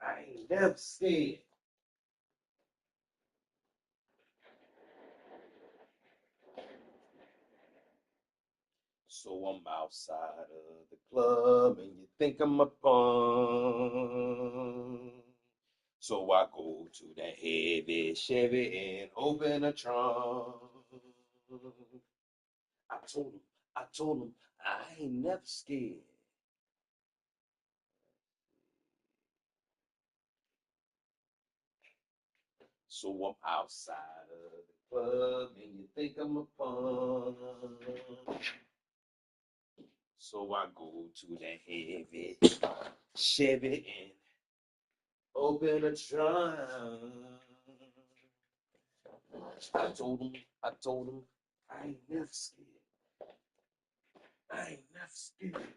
I ain't never scared. So I'm outside of the club and you think I'm a punk. So I go to the heavy Chevy and open a trunk. I told him, I ain't never scared. So I'm outside of the club and you think I'm a punk. So I go to the heavy Chevy and open a trunk. I told him, I ain't never scared. I ain't never scared.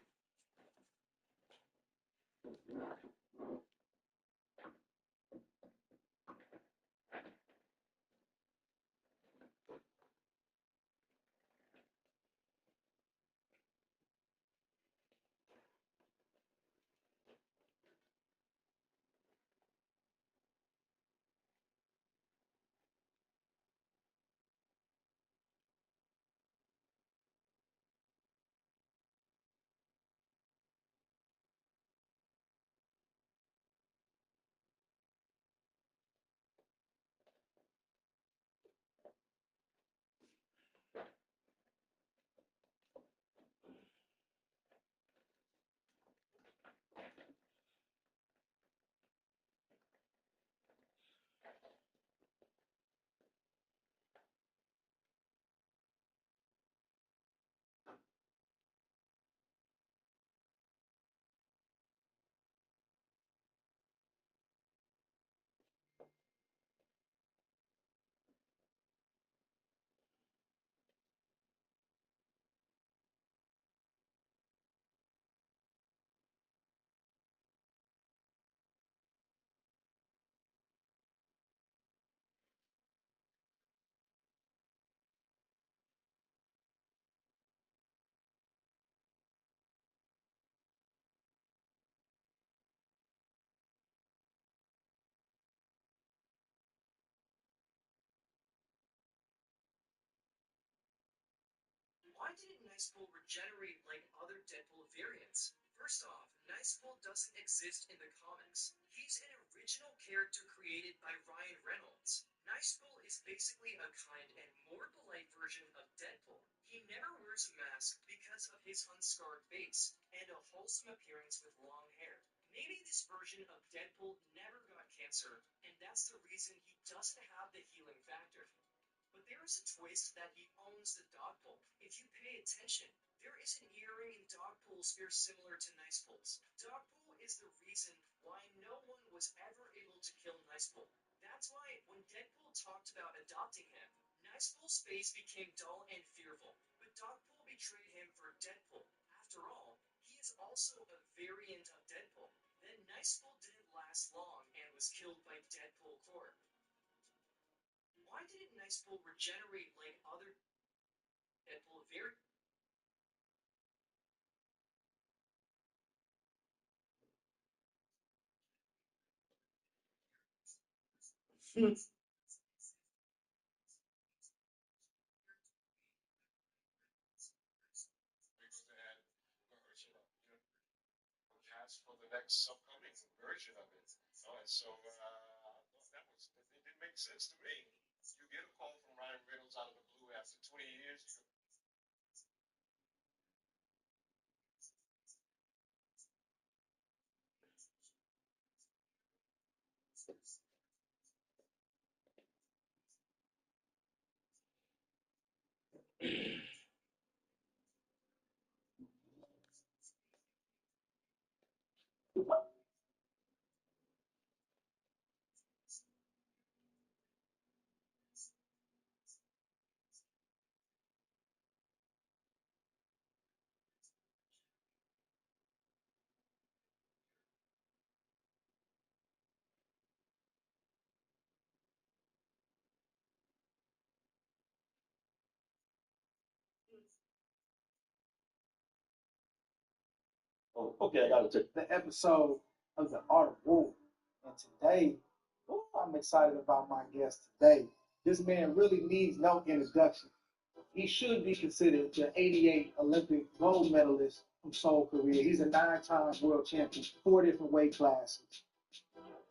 Why didn't Nicepool regenerate like other Deadpool variants? First off, Nicepool doesn't exist in the comics. He's an original character created by Ryan Reynolds. Nicepool is basically a kind and more polite version of Deadpool. He never wears a mask because of his unscarred face and a wholesome appearance with long hair. Maybe this version of Deadpool never got cancer, and that's the reason he doesn't have the healing factor. But there is a twist that he owns the Dogpool. If you pay attention, there is an earring in Dogpool's ear similar to Nicepool's. Dogpool is the reason why no one was ever able to kill Nicepool. That's why when Deadpool talked about adopting him, Nicepool's face became dull and fearful, but Dogpool betrayed him for Deadpool. After all, he is also a variant of Deadpool. Then Nicepool didn't last long and was killed by Deadpool Corp. Why didn't Nicepool regenerate like other Deadpool variants? Oh, okay, I gotta check the episode of the Art of War. And today, ooh, I'm excited about my guest today. This man really needs no introduction. He should be considered the '88 Olympic gold medalist from Seoul, Korea. He's a 9-time world champion, 4 different weight classes.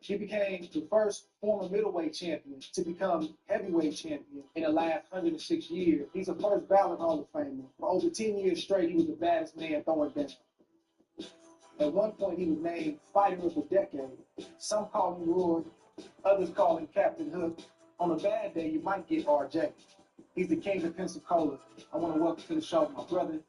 He became the first former middleweight champion to become heavyweight champion in the last 106 years. He's a first ballot Hall of Famer. For over 10 years straight, he was the baddest man throwing down. At one point, he was named Fighter of the Decade. Some call him Roy, others call him Captain Hook. On a bad day, you might get RJ. He's the king of Pensacola. I want to welcome to the show my brother,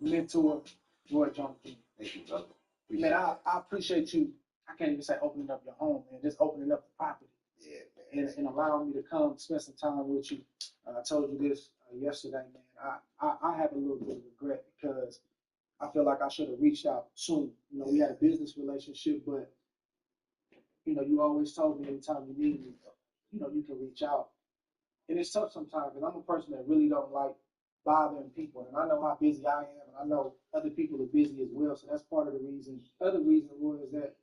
mentor, Roy Jones Jr. Thank you, brother. Man, I appreciate you. I can't even say opening up your home, man. Just opening up the property. Yeah, man. And allowing me to come spend some time with you. I told you this yesterday, man. I have a little bit of regret because I feel like I should have reached out sooner. You know, we had a business relationship, but you know, you always told me anytime you need me, you know, you can reach out. And it's tough sometimes because I'm a person that really don't like bothering people. And I know how busy I am, and I know other people are busy as well. So that's part of the reason. Other reason was that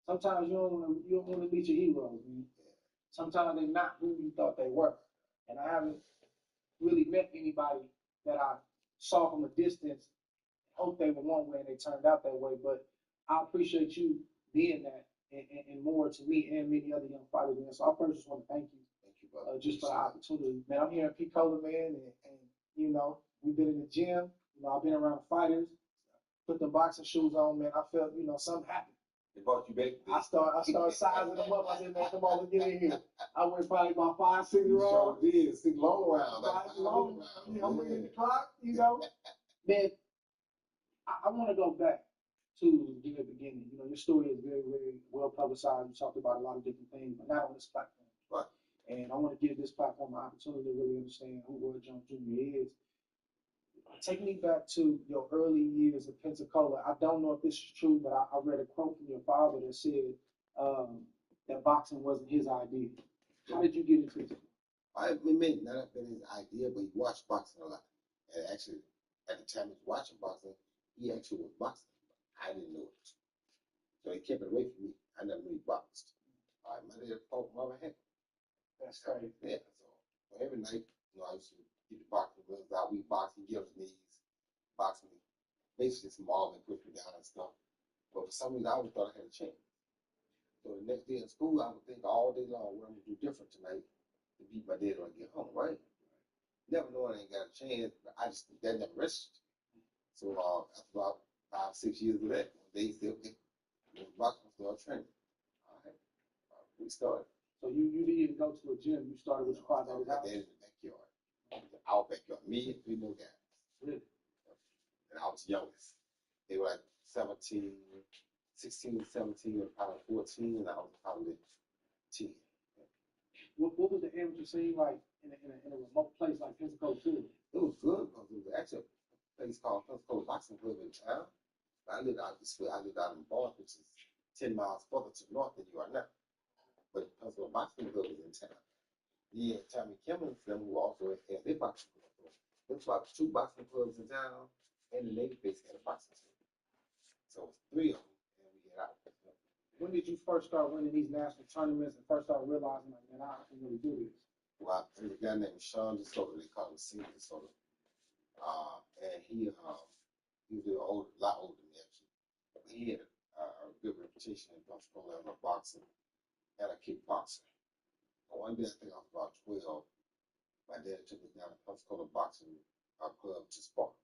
sometimes you don't want to meet your heroes. Man. Sometimes they're not who you thought they were. And I haven't really met anybody that I saw from a distance, hoped they were one way and they turned out that way. But I appreciate you being that and more to me and many other young fighters. Man. So I first just want to thank you. Just for the opportunity. Man, I'm here in Pensacola, man, and you know, we've been in the gym. You know, I've been around fighters, put the boxing shoes on, man. I felt, you know, something happened. They brought you back. I started sizing them up. I said, man, come on, let's get in here. I went probably about 5, 6 rounds. You did, 6 long rounds. Long rounds. You know, I'm reading the clock, you know. Man, I want to go back to the very beginning. You know, your story is very, very well publicized. You talked about a lot of different things, but not on this platform. Right. And I want to give this platform an opportunity to really understand who Roy Jones Jr. is. Take me back to your early years in Pensacola. I don't know if this is true, but I read a quote from your father that said that boxing wasn't his idea. How did you get into this? It may not have been his idea, but he watched boxing a lot. And actually, at the time he was watching boxing, he actually was boxing. I didn't know it. So he kept it away from me. I never really boxed. My dad fought my head. That's crazy. Yeah. So every night, you know, I used to get the boxing gloves out. We box, he get on his knees, box me. Basically, some maul and push me down and stuff. But for some reason, I always thought I had a chance. So the next day in school, I would think all day long, what I'm going to do different tonight to beat my dad when I get home, right? Never knowing I ain't got a chance, but I just, that never registered. So after about 5, 6 years of that, one day he said, okay, boxing, start training. All right, we started. So you didn't go to a gym. You started with your father. My dad in the backyard. Our backyard. Me and 3 more guys. Really? And I was the youngest. They were like 16, 17, or probably 14, and I was probably 10. What was the amateur scene like in a remote place like Pensacola City? It was good because it was actually a place called Pensacola Boxing Club in town. I lived out this way. I lived out in Boston, which is 10 miles further to the north than you are now. But Pensacola Boxing Club was in town. Yeah, Tommy Kimmons, them who also had their boxing club. There's about 2 boxing clubs in town, and the Navy base had a boxing club. So it was 3 of them, and we had out. When did you first start winning these national tournaments and first start realizing, like, man, I can really do this? Well, there's a guy named Sean DeSoto. They call him Senior DeSoto. And he was a lot older than me, actually. But he had a good reputation in Pensacola as a boxer and a kickboxer. One day, I think I was about 12, my dad took me down to Pensacola Boxing Club to spar.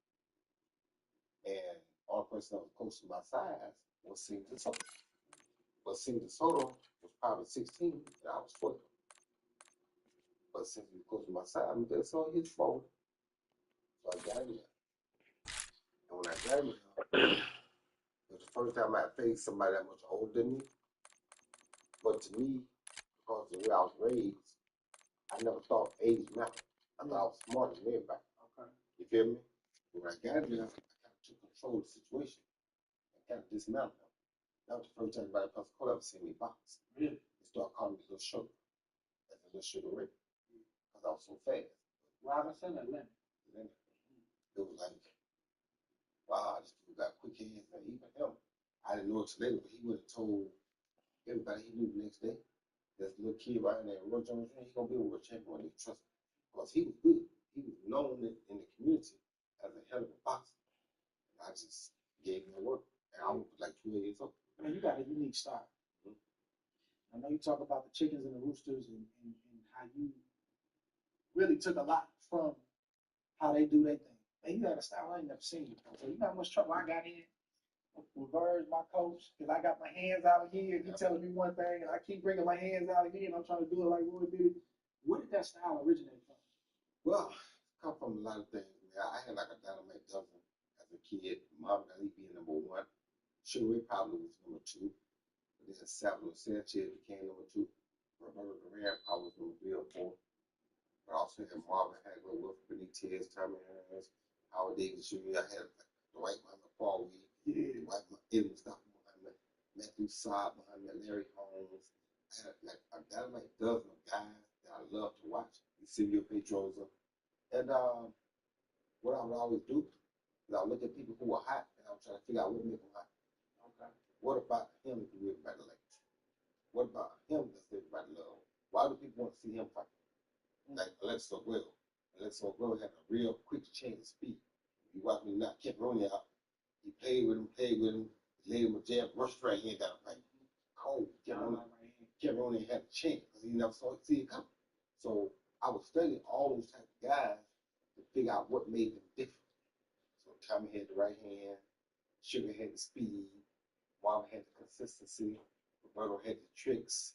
And the only person that was close to my size was Senior DeSoto. But Senior DeSoto was probably 16, and I was 12. But since he was close to my side, I mean, so he hit forward. So I got him there. And when I got him there, it was the first time I faced somebody that much older than me. But to me, because of the way I was raised, I never thought age mattered. I thought I was smarter than everybody. Okay. You feel me? But when I got him there, I kind of took control of the situation and kind of dismounted him. That was the first time anybody in Pensacola ever seen me box. Really? They started calling me Little Sugar. That's a Little Sugar Ray. Because I was so fast. Robinson or Leonard? Leonard. It was like, wow, this dude got quick hands. And even him, I didn't know it today, but he would have told everybody he knew the next day. This little kid right there, Warzone Streaming, he's gonna be a world champion when they trust him. Because he was good. He was known in the community as a hell of a boxer. I just gave him work. And I was like 12 years old. Man, you got a unique style. I know you talk about the chickens and the roosters and how you really took a lot from how they do their thing. Man, you got a style I ain't never seen before. So you know how much trouble I got in with Birds, my coach, because I got my hands out of here. He telling me one thing, and I keep bringing my hands out of here, and I'm trying to do it like Roy did it. Where did that style originate from? Well, come from a lot of things. Man. I had like a dynamite dozen as a kid. Muhammad Ali being number one. Sugar Ray probably was number two. But then Salvador Sanchez became number two. Roberto Duran probably was number 3 or 4. But I also had Marvin Hagler, Wilfred Benitez, Tommy Hearns, Howard Davis Jr. I had Dwight Muhammad Farley, Dwight Edwin Mustafa Muhammad, Matthew Saab Muhammad, Larry Holmes. I had like a dynamite dozen of guys that I love to watch. Silvio Pedrosa. And what I would always do is I look at people who are hot and I'm trying to figure out what make them hot. Okay. What about him do everybody like? What about him does everybody love? Why do people want to see him fight? Like Alexa Will. Alexa Will had a real quick change of speed. You watch me knock Kent Rooney out. He played with him, laid him a jab, rushed right hand down the fight. Cold. Kent Rooney had a chance because he never saw it see it coming. So I was studying all those type of guys to figure out what made them different. So Tommy had the right hand, Sugar had the speed, Marvin had the consistency, Roberto had the tricks,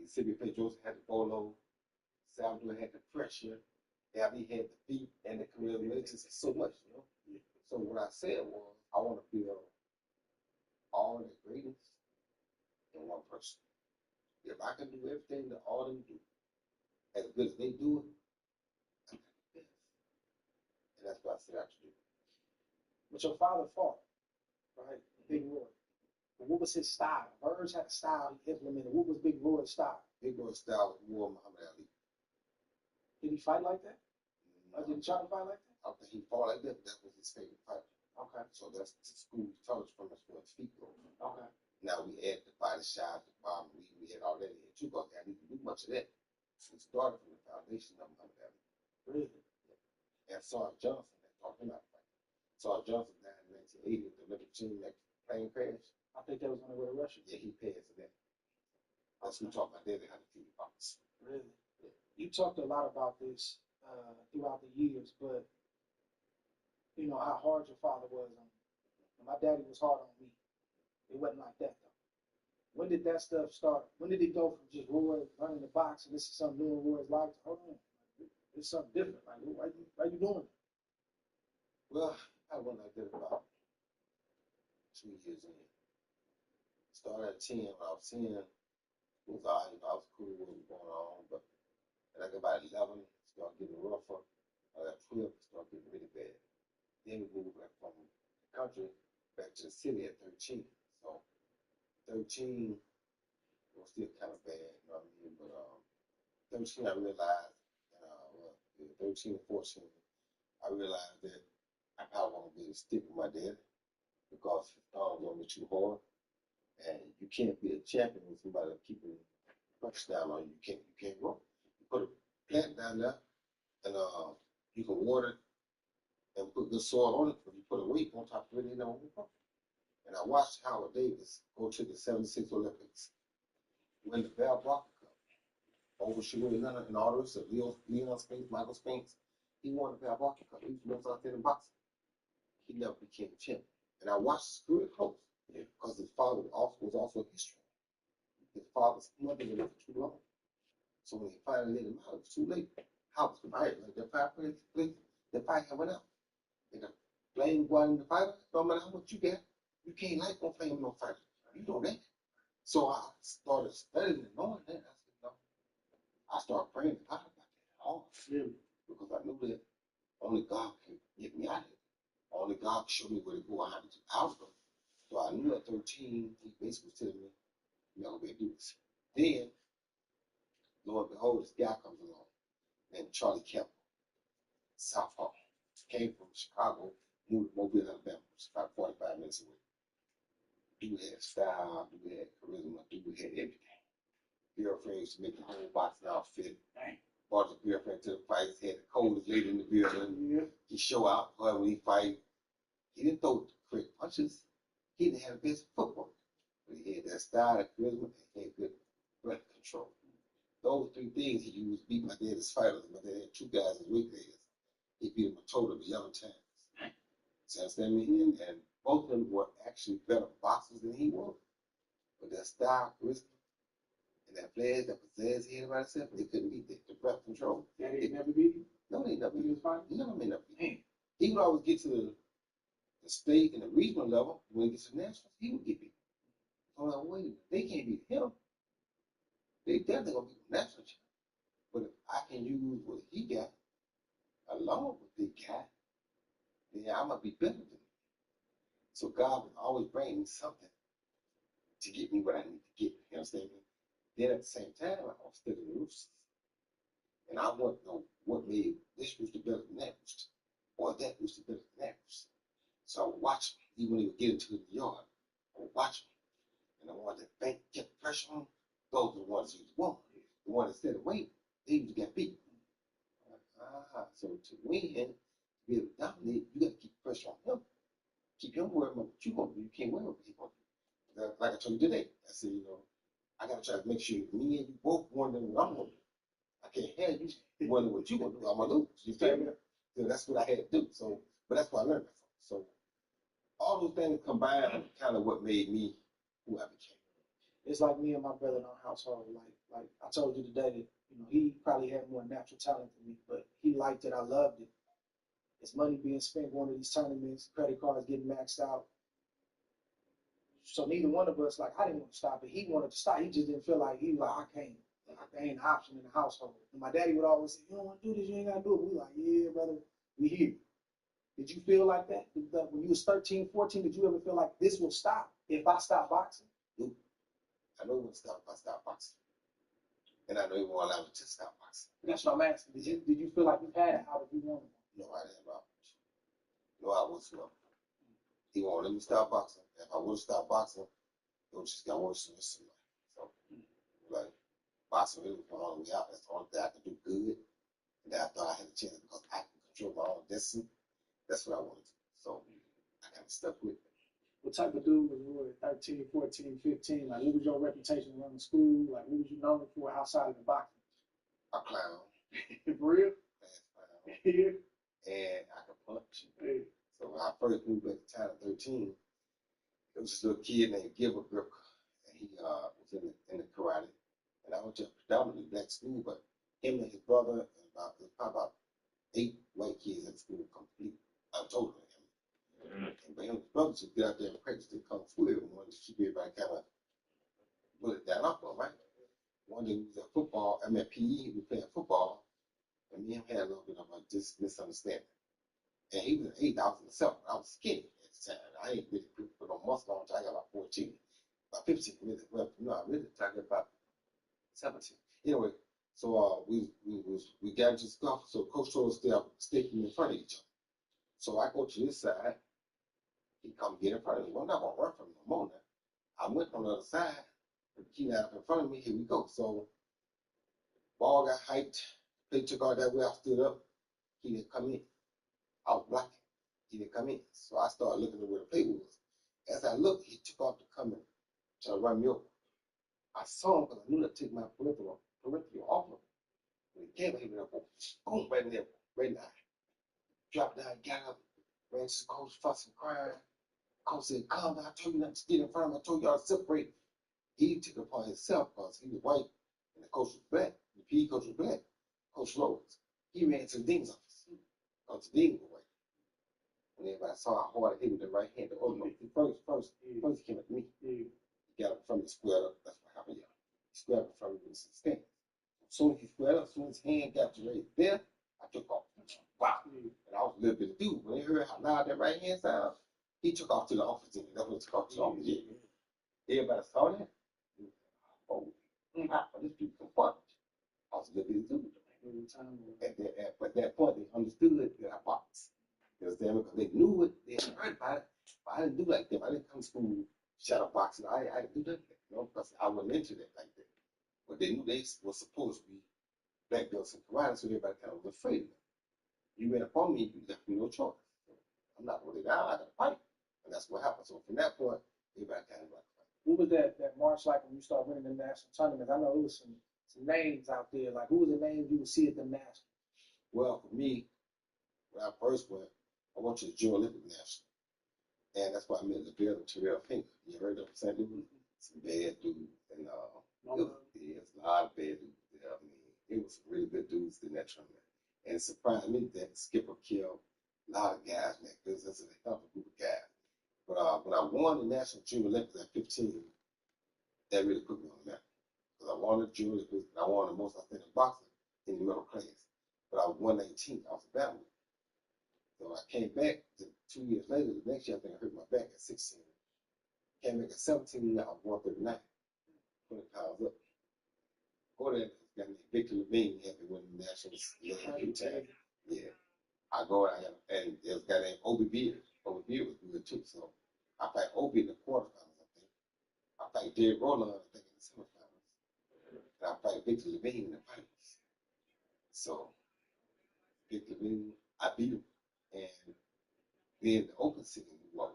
Silvio Pedrosa had the bolo, Salvador had the pressure, Abby had the feet and the charisma. It's just so much, you know. So what I said was, I want to build all the greatest in one person. If I can do everything that all of them do, as good as they do it, I can do this. And that's what I set out to do. But your father fought, right? Big Roy. But what was his style? Birds had a style he implemented. What was Big Roy's style? Big Roy's style was more Muhammad Ali. Did he fight like that? Or did he try to fight like that? I think he fought like that. That was his favorite fight. Okay. So that's the school he taught us from. That's where his feet go. Okay. Now we add the body shot, the bomb. We had all that in here too, because I didn't do much of that. So we started from the foundation of Muhammad Ali. Really? Yeah. And Sergeant Johnson, that taught him how to fight. Sergeant Johnson died in 1980 with the Olympic team that plane crash. I think that was on the way to Russia. Yeah, he passed for that. That's who taught my daddy how to feed box. Really? Yeah. You talked a lot about this throughout the years, but you know how hard your father was on me. And my daddy was hard on me. It wasn't like that though. When did that stuff start? When did it go from just Roy running the box and this is something new in Roy's life to hold on? It's something different. Like why you doing it? Well, I went like that about 2 years in. Started at 10. When I was 10, it was all right. I was cool with what was going on, but like about 11, it started getting rougher. I got 12, it started getting really bad. Then we moved back from the country back to the city at 13. So 13 was still kind of bad, you know what I mean? But 13, I realized, 13 and 14, I realized that I probably wasn't going to be able to stick with my dad because his thumb was on me too hard. And you can't be a champion with somebody keeping punch down on you. You can't grow. You put a plant down there, and you can water it and put good soil on it. But you put a weight on top of it, it don't grow. And I watched Howard Davis go to the '76 Olympics, win the Bell Blocker Cup over Sugar Ray Leonard and all the rest of Leon Spinks, Michael Spinks. He won the Bell Blocker Cup. He was the most outstanding boxer. He never became champion. And I watched his career close. Yeah, because his father was also a history. His father's mother was for too long. So when he finally let him out, it was too late. How was the fight? Like the fight went out. And the flame going in the fighter, no matter how much you get, you can't light no flame no fighter. You know that. So I started studying and knowing that. I said, no. I started praying to God about that hard. Really? Because I knew that only God can get me out of it. Only God can show me where to go and how to get out of it. So I knew at 13, he basically was telling me, you're not going to be able to do this. Then, lo and behold, this guy comes along named Charlie Campbell, Southpaw. Came from Chicago, moved to Mobile, Alabama, which is about 45 minutes away. Dude had style, dude had charisma, dude had everything. Girlfriend used to make the whole boxing outfit. Brought his girlfriend to the fights, had the coldest lady in the building. Yeah. He show out for her when he fight. He didn't throw quick punches. He didn't have the best footwork. But he had that style, that charisma, and he had good breath control. Those three things he used beat my dad as fighters. My dad had two guys as weight class. He beat him a total of 11 times. You understand me? And both of them were actually better boxers than he was. But that style, charisma, and that flash, that pizzazz he had about himself, they couldn't beat that. The breath control. Yeah, they never beat him. No, they never He beat was him. fighting. No, they never beat him. He would always get to the state and the regional level. When he gets to nationals, he would get beat. I'm like, wait a minute, they can't beat him. They definitely gonna beat the national champ. But if I can use what he got along with the guy, then I might be better than him. So God would always bring me something to get me what I need to get. You understand me? Then at the same time, I was studying the roosters. And I want to know what made this rooster better than that rooster, or that rooster better than that rooster. So I would watch me, even when he would get into the yard. I would watch me. And the ones that think kept pressure on, those are the ones who won. The ones that stayed away, they usually got beat. So to win, to be able to dominate, you got to keep pressure on him. Keep him worried about what you want to do. You can't worry about what he's going to do. Like I told you today, I said, I got to try to make sure me and you both wondering what I'm going to do. I can't have you wondering what you're going to do. I'm going to lose. You feel me? So that's what I had to do. So, but that's what I learned from. So all those things combined kind of what made me who I became. It's like me and my brother in our household. Like I told you today that he probably had more natural talent than me, but he liked it. I loved it. It's money being spent going to these tournaments, credit cards getting maxed out. So neither one of us, like, I didn't want to stop it. He wanted to stop. He just didn't feel like, he was like, I can't. There ain't an option in the household. And my daddy would always say, you don't want to do this, you ain't got to do it. We like, yeah, brother, we here. Did you feel like that? When you was 13, 14, did you ever feel like this will stop if I stop boxing? Nope. I know it would stop if I stop boxing. And I know he won't allow me to stop boxing. That's what I'm asking. Did you feel like you had it out if you wanted it? No, I didn't. No, I was not. He won't let me stop boxing. If I would have stopped boxing, it would just got worse and worse. So, like, boxing really was my only way out. That's the only thing I could do good. And I thought I had a chance because I can control my own destiny. That's what I wanted to do. So, I kind of stuck with it. What type of dude was you at 13, 14, 15? Like, what was your reputation around the school? Like, what was you known for outside of the boxing? A clown. For real? Fast clown. Yeah. And I could punch. Hey. So when I first moved back to town at 13, there was this little kid named Gilbert Gripka, and he was in the karate. And I went to a predominantly black school, but him and his brother and about 8 white kids at school complete. I told him. But him and his brother should get out there and practice the kung fu every morning to keep everybody kind of bullet down up on, right? One day we was at football, PE, we were playing football, and me and him had a little bit of a misunderstanding. And he was an 8, I was in the 7. I was skinny at the time. I ain't really put no muscle on until I got about 14. About 15 minutes. Well, I really talking about 17. Anyway, so we got into scuffle. So Coach told us to stay in front of each other. So I go to this side. He come get in front of me. Well, I'm not gonna run from him no more now. I went on the other side. He got up in front of me. Here we go. So ball got hyped. They took all that way. I stood up. He didn't come in. I was blocking. He didn't come in. So I started looking at where the play was. As I looked, he took off to come in, trying to run me over. I saw him because I knew to take my peripheral off of him. When he came, he went up, boom, right in there, right in the eye. Dropped down, got up, ran to the coach, fussing, crying. Coach said, "Come down, I told you not to get in front of him. I told y'all to separate." He took it upon himself because he was white and the coach was black. The PE coach was black. Coach Rose. He ran to the dean's office because the dean was white. And everybody saw how hard I hit with the right hand. Oh no, first he came at me. He got up from the square up. That's what happened, y'all. He squared up from me and stand. As soon as he squared up, as soon as his hand got to right there, I took off. Wow. And I was a little bit of dude. When he heard how loud that right hand sound, he took off to the office. That's when he took off to the office. Everybody saw that. Oh, this dude can punch. I was a little bit of dude. At that point, they understood that I boxed. You understand? Because they knew it, they had heard about it, but I didn't do like them. I didn't come to school shadow boxing. I didn't do that, you know, because I wasn't into that like that. But they knew they were supposed to be black belts in karate, so everybody kind of was afraid of them. You ran up on me, you left me no choice. So I'm not going to down, I got to fight. And that's what happened. So from that point, everybody kind of like fight. What was that march like when you started winning the national tournaments? I know it was some names out there. Like, who was the names you would see at the national? Well, for me, when I first went, I went to the Junior Olympic National. And that's why I met the Bill and Terrell Finger. You heard of St. Louis? Some bad dudes. And it was a lot of bad dudes there. I mean, it was some really good dudes in that tournament. And it surprised me that Skipper killed a lot of guys in that business. It's a hell of a group of guys. But when I won the National Junior Olympics at 15, that really put me on the map. Because I won the Junior Olympics and I won the most outstanding boxer in the middle class. But I was 119. I was a battle. So I came back 2 years later. The next year, I think I hurt my back at 16. Came back at 17. I was 139, 20 pounds up. Go there, this guy named Victor Levine had me win the nationals a few times. Yeah. I go and there's a guy named Obi Beard. Obi Beard was good too. So I fight Obi in the quarterfinals, I think. I fight Derek Roland, I think, in the semifinals. And I fight Victor Levine in the finals. So Victor Levine, I beat him. And then the open season, well,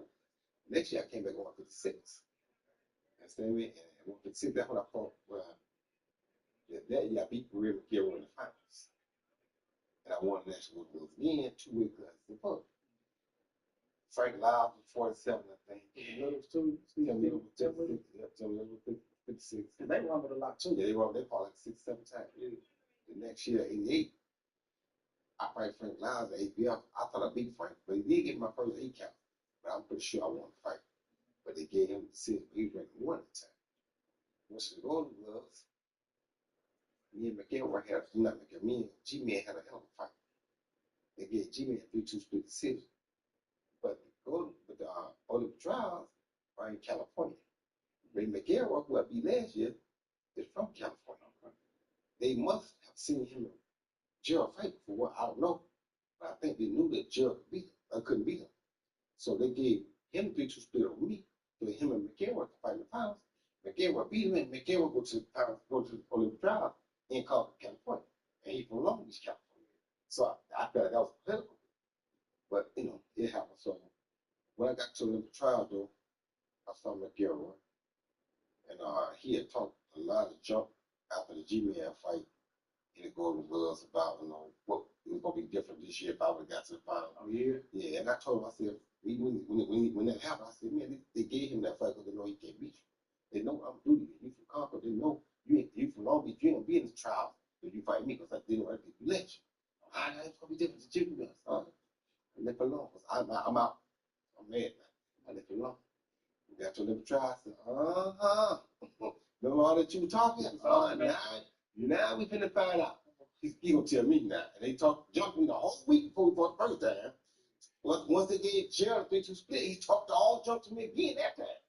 next year I came back 156. Understand me? And 156, that's when I fought. That year I beat Maria McGill in the finals. And I won the national awards again 2 weeks later. Frank Lyle was 47, I think. Littles too. Tim Little was 56. Yeah, Tim Little was 56. And they rumbled a lot too. Yeah, they fought like 6, 7 times. Yeah. The next year, 88, I fight Frank Lyles at ABF. I thought I beat Frank, but he did get my first 8 count. But I'm pretty sure I won the fight. But they gave him the decision. He ranked 1 at the time. Once the Golden Gloves, me and McElroy me and G-Man had a hell of a fight. They gave G-Man a 3-2 split decision. But the Olympic trials are in California. Ray McElroy, who I beat last year, is from California. They must have seen him in Gerald fight before. I don't know. But I think they knew that Gerald could beat him. I couldn't beat him. So they gave him 3-2 split over me. So him and McElroy could fight in the finals. McElroy beat him, and McElroy go to the Olympic trials in California. And he's from Long Beach, California. So I felt like that was political. But, you know, it happened. So when I got to the Olympic trial, though, I saw McElroy. And he had talked a lot of junk after the G-Man fight in the Golden Gloves about, you know, what it was going to be different this year if I would have got to the final. Oh, yeah? Yeah, and I told him, I said, when that happened, I said, man, they gave him that fight because they know he can't beat you. They know I'm duty. You from Concord, they know you from Long Beach, you ain't gonna be in this trial if you fight me because they know I did you let you. It's going to be different to Jimmy Guns. I left it alone because I'm out. I'm mad now. I left it alone. We got to the trial. I said, remember all that you were talking? Now we finna find out. He gonna tell me now. And they jumped me the whole week before we fought the first time. Once they gave Gerald a 3-2 split, he talked all jump to me again that time.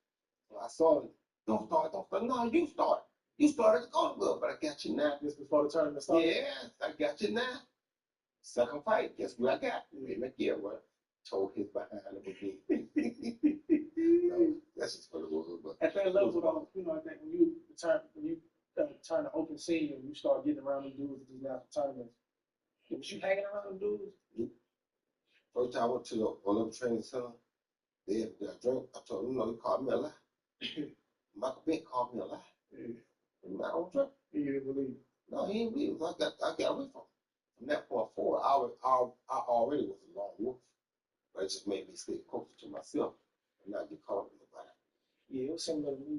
So I saw him. Don't start. No, you start. You started the Golden Glove, but I got you now. Just before the tournament started? Yeah, I got you now. Second fight, guess what I got? Ray McElroy told his behind him again. So that's just what it was. But at that level, though, you know, I think when you turn to open senior, you start getting around them dudes at these national tournaments. Was you hanging around them dudes? Yeah. First time I went to the Olympic Training Center, they had a drink. I told them, no, he called me a lie. Michael Bent called me a lie. Yeah. I don't drink. He didn't believe it. No, he didn't believe it. I got away from him. From that point forward, I already was a lone wolf. But it just made me stay closer to myself and not get caught up in the body. Yeah, it was similar to me.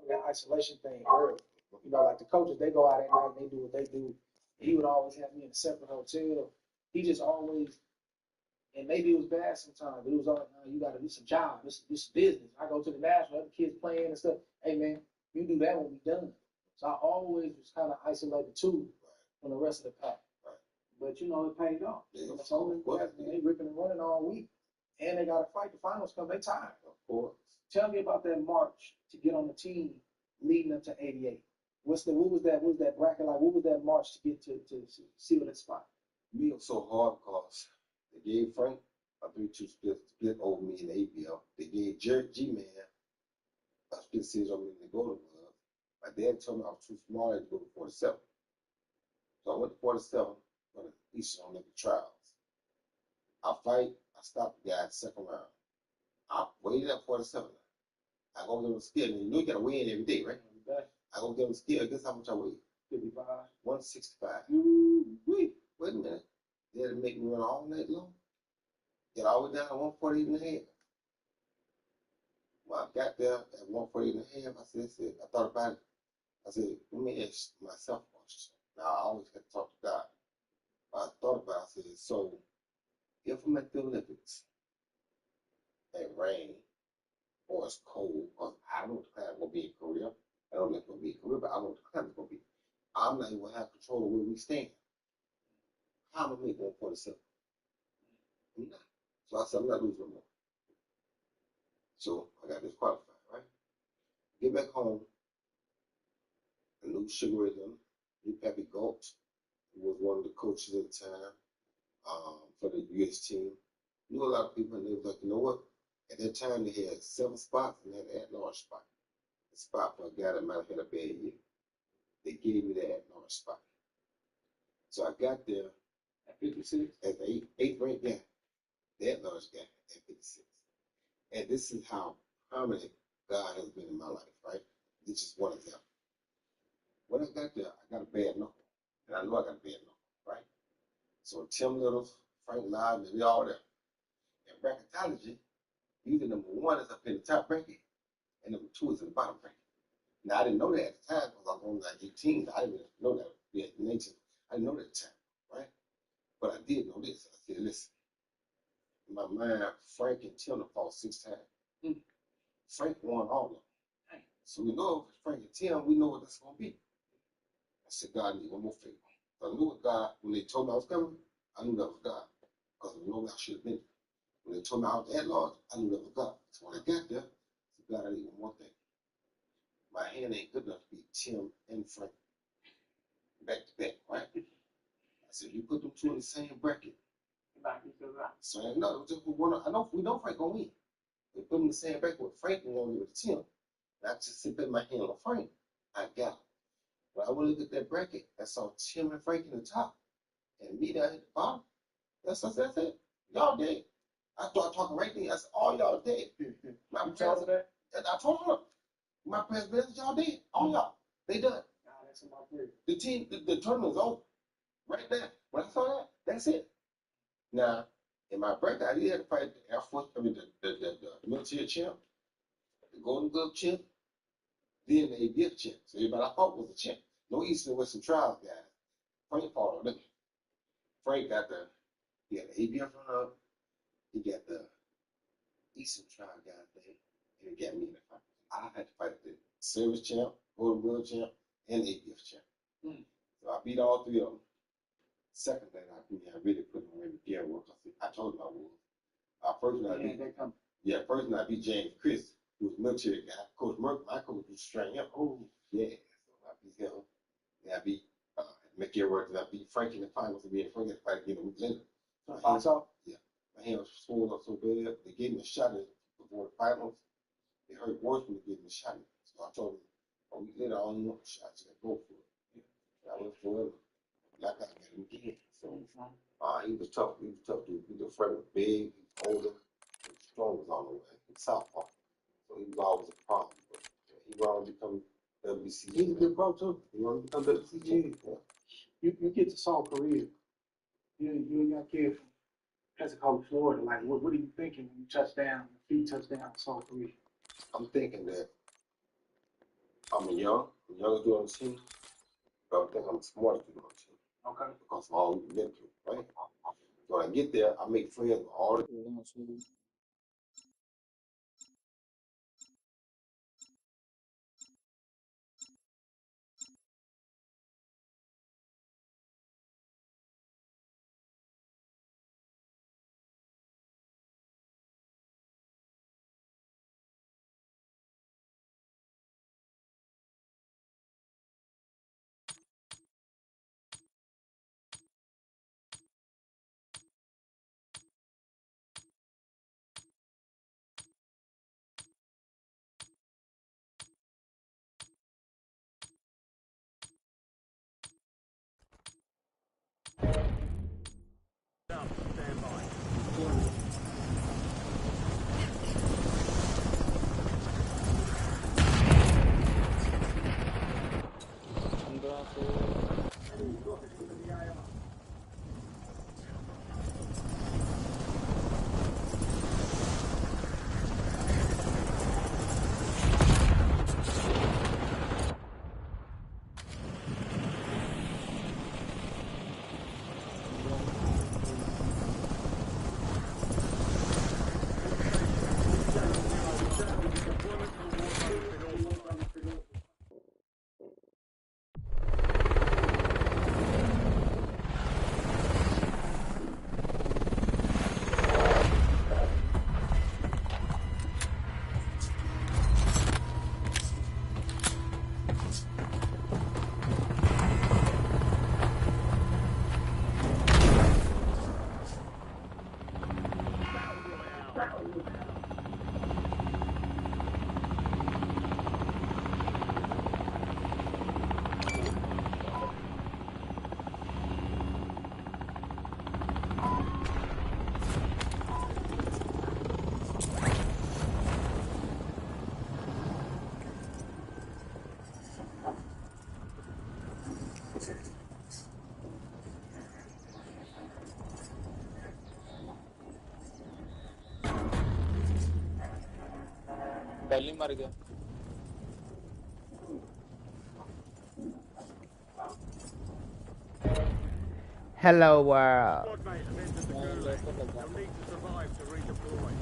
That isolation thing early. You know, like the coaches, they go out at night and they do what they do. He would always have me in a separate hotel. He just always, and maybe it was bad sometimes, but it was always, you got to do some job. This is business. I go to the national, other kids playing and stuff. Hey, man, you do that when we done. So I always was kind of isolated too from the rest of the pack. Right. But, you know, it paid off. Yeah, so they ripping and running all week. And they got to fight. The finals come, they tired. Of course. Tell me about that march to get on the team leading up to 88. What was that bracket like? What was that march to get to seal that spot? Me, it was so hard because They gave Frank a 3-2 split over me in the ABL. They gave Jerry G-Man a split series over me in the Golden Glove. My dad told me I was too small to go to 47. So I went to 47 for the Eastern Olympic trials. I fight, I stopped the guy at the second round. I waited at 47. I go get him a scale. You know you gotta weigh in every day, right? I go get him a scale. Guess how much I weigh? 55. 165. Wait a minute. They had to make me run all night long. Get all the way down to 148 and a half. When I got there at 148 and a half, I thought about it. I said, let me ask myself a question. Now, I always have to talk to God. I thought about it. I said, so if I'm at the Olympics and it rain or it's cold, or I don't know what the climate will be in Korea. I don't know if it's going to be in Korea, but I don't know what the climate's going to be. I'm not even going to have control of where we stand. How am I going to make 147? I'm not. So I said, I'm not losing no more. So I got disqualified, right? Get back home. I knew Sugar Ray Leonard, knew Pappy Galt, who was one of the coaches at the time for the U.S. team. Knew a lot of people, and they was like, you know what? At that time, they had 7 spots, and they had an at-large spot. A spot for a guy that might have had a bad year. They gave me the at-large spot. So I got there At 56. as the eighth ranked guy, the at-large guy at 56. And this is how prominent God has been in my life, right? This is one example. When I got there, I got a bad knuckle. And I know I got a bad knuckle, right? So Tim Little, Frank Loudon, they all there. In bracketology, usually number 1 is up in the top bracket, and number 2 is in the bottom bracket. Now, I didn't know that at the time because I was only like 18. I didn't know that. Yeah, 19. I didn't know that at the time, right? But I did know this. I said, listen, in my mind, Frank and Tim have fought 6 times. Frank won all of them. So we know if it's Frank and Tim, we know what that's going to be. I said, God, I need one more favor. I knew what God, when they told me I was coming, I knew that was God. Because I know I should have been. When they told me I was at large, I knew that was God. So when I got there, I said, God, I need one more thing. My hand ain't good enough to beat Tim and Frank back to back, right? I said, you put them 2 in the same bracket. So I know, I know we know Frank gonna win. We put them in the same bracket with Frank and one with Tim. And I just sit there my hand on Frank. I got it. When I went to look at that bracket, I saw Tim and Frank in the top and me down at the bottom. That's it. Y'all dead. I started talking right there. I said, all y'all dead. My told her that? I told her, my president, y'all dead. All y'all. They done. Nah, that's in my career. The team, the tournament's over. Right there. When I saw that, that's it. Now, in my bracket, I did have to fight the Air Force, the military champ, the Golden Glove champ, then the ABF champ. So everybody I fought was a champ. No Eastern and Western Trials guys. Frank fought on them. Frank got he got the ABF runner-up, he got the Eastern Trial guy thing, and he got me in the fight. I had to fight the service champ, Golden Glove champ, and ABF champ. So I beat all 3 of them. Second thing I really put my in gear was I told him I would. First one I beat James Chris, who was a military guy. Coach Merck, my coach was straight up. Oh, yeah. So I beat him. And I beat McGee Works, and I beat Frank in the finals, and me and Frank had to fight again a week later. Yeah. My hand was swollen up so bad, they gave me a shot before the finals. It hurt worse when they gave me a shot. So I told him, a week later, I don't even want the shot. I said, go for it. And I went for it. Like I got him again. So he was tough. He was tough dude. He was Frank was big, he was older, and strong was on the way. He was southpaw. So he was always a problem. But he wanted to become WBC. He's a good pro too. He wanted to become WBC. Yeah. You get to South Korea. You and your kid from Pensacola, Florida. Like, what are you thinking when you touch down, your feet touch down in South Korea? I'm thinking that I'm young dude on the team, but I'm thinking I'm the smartest dude on the team. Okay. Because of all we've been through, right? So when I get there, I make friends with all the people on the team. पहली मर गया। Hello world. Squad mate has entered the gulag. They'll need to survive to redeploy.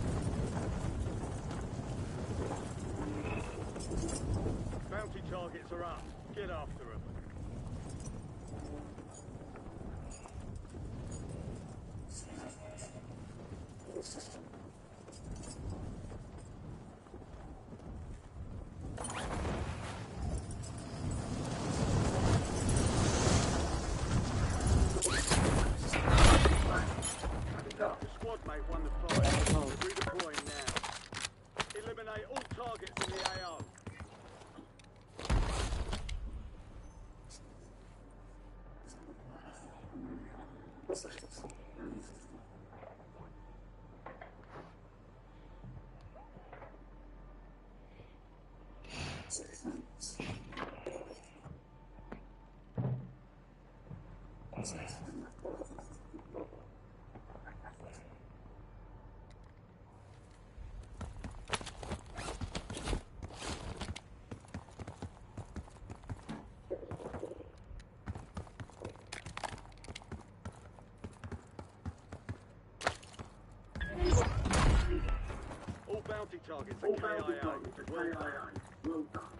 Bounty targets are up. Get after them. Your squad mate won the fight. They're redeploying now. Eliminate all targets in the AO. All bounty targets are KIA. Well done.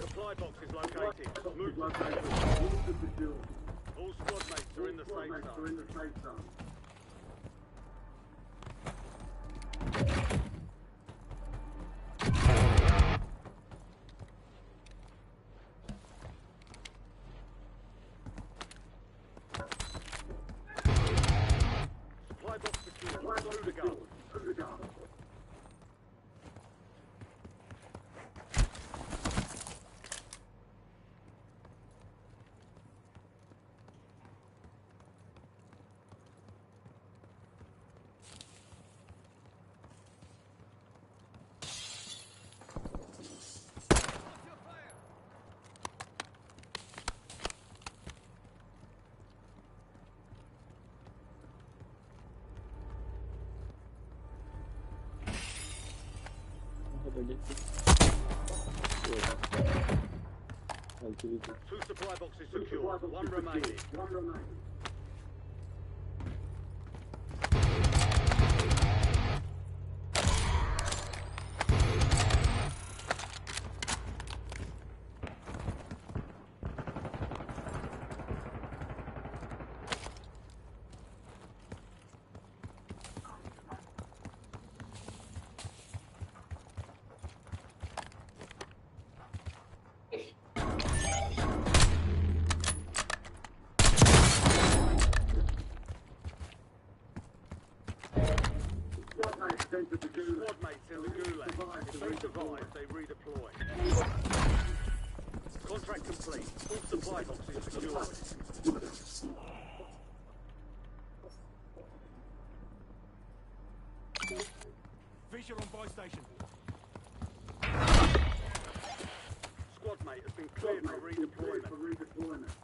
Supply box is located. Move located. All squad mates are in the safe zone. Supply box secure. Through the gun. Two supply boxes secure. One remaining. Squad mates in the gulag. If they survive, they redeploy. Contract complete. All supply boxes secured. Fisher on buy station. Squad mate has been cleared for redeployment.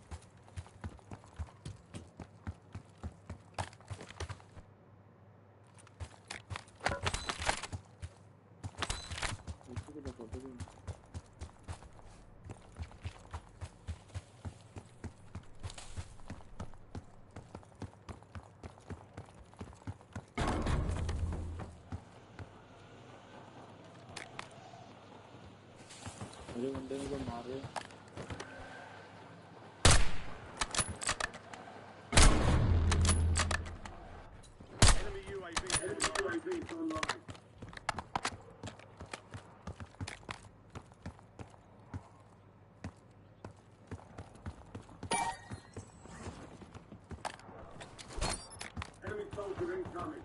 मुझे बंदे को मार रहे Enemy UAV online. Enemy soldier incoming.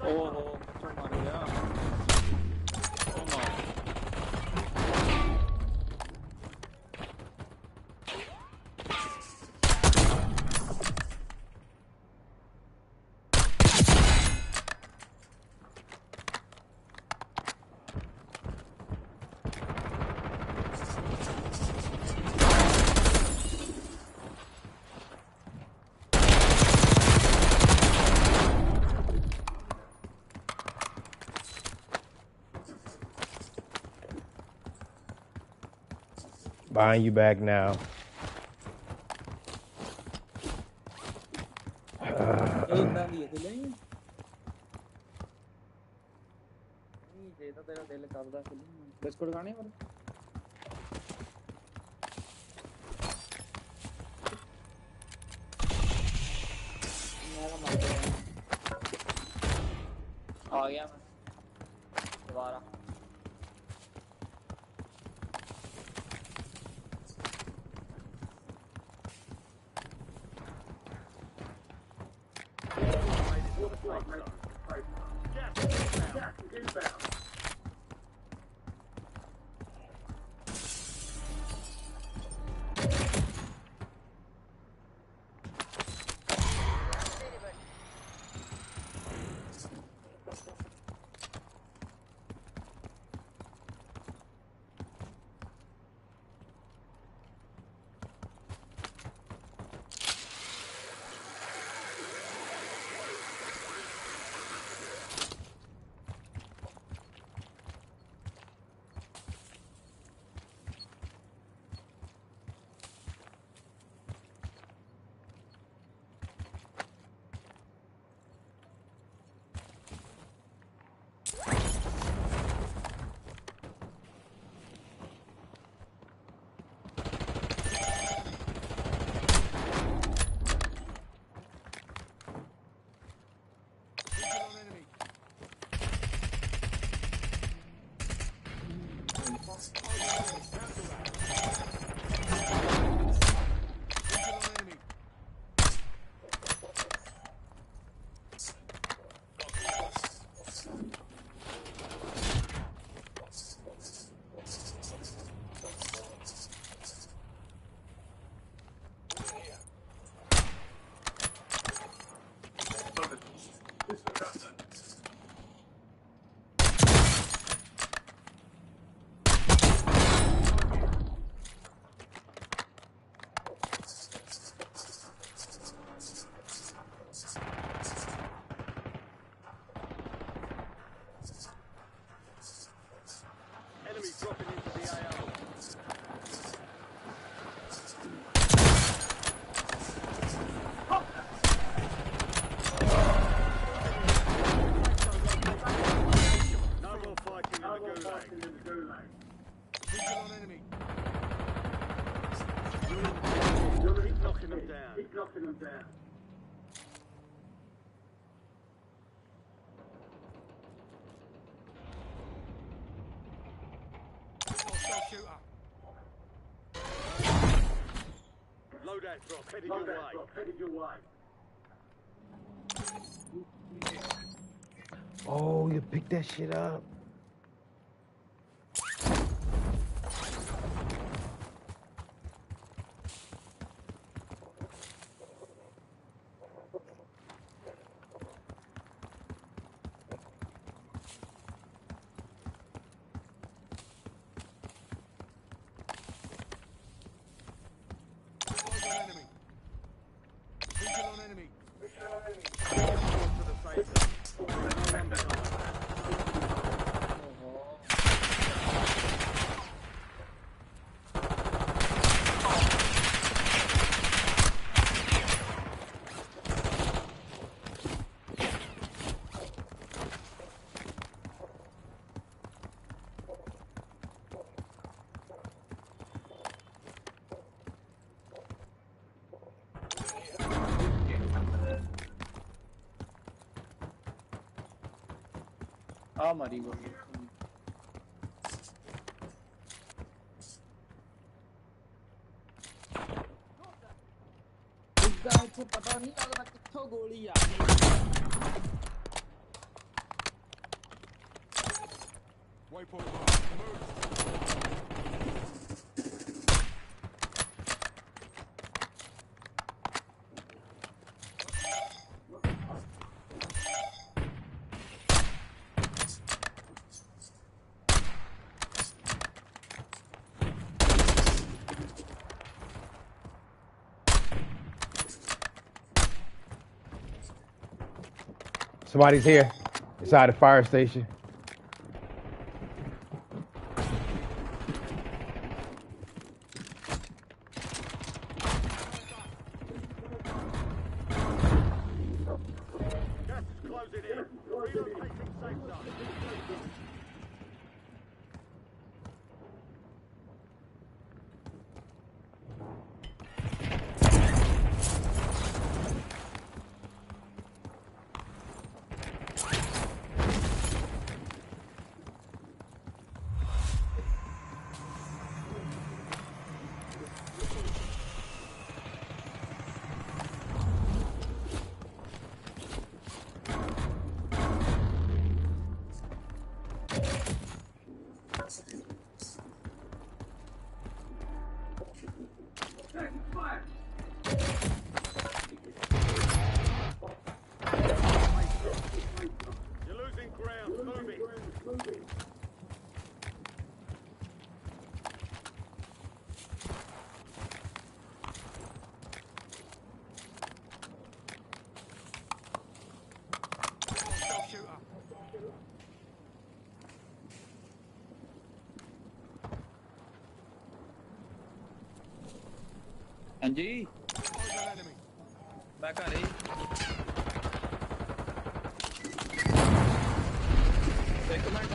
ओहो तो मार गया ओ मार Buying you back now. ਇਦਾਂ ਦੀ ਹੈ ਨਹੀਂ ਨਹੀਂ ਜੇ ਤਾਂ ਤੇਰਾ ਦਿਲ ਕਰਦਾ ਫਿਲਮ ਬਿਸਕੁਟ ਖਾਣੇ ਪਰ आ गया मैं दोबारा Oh, you picked that shit up. मरी वो इसका पता नहीं लग रहा कित्थों गोली आ गई Somebody's here, inside the fire station. ਹਾਂਜੀ ਮੈਂ ਘਰੇ ਇੱਕ ਮਿੰਟ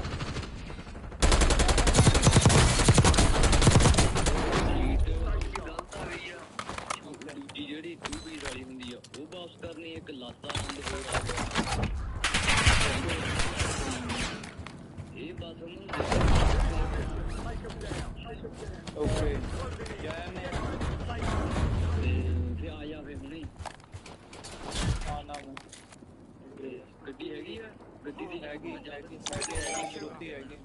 ਦੂਜੀ ਜਿਹੜੀ 2 ਪੀਸ ਵਾਲੀ ਹੁੰਦੀ ਆ ਉਹ ਵਾਪਸ ਕਰਨੀ ਇੱਕ ਲਾਤਾ ਬੰਦ ਹੋਰ ਆ ਗਿਆ ਇਹ ਬਸ ਉਹਨੂੰ ਓਕੇ ਜਾਇਆ ਮੈਂ ਤੇ ਆ ਜਾਵੇ ਹੁਣੇ ਹਾਂ ਨਾ ਗੱਡੀ ਹੈਗੀ ਆ ਗੱਡੀ ਦੀ ਹੈਗੀ ਸ਼ਰੂਤੀ ਹੈਗੀ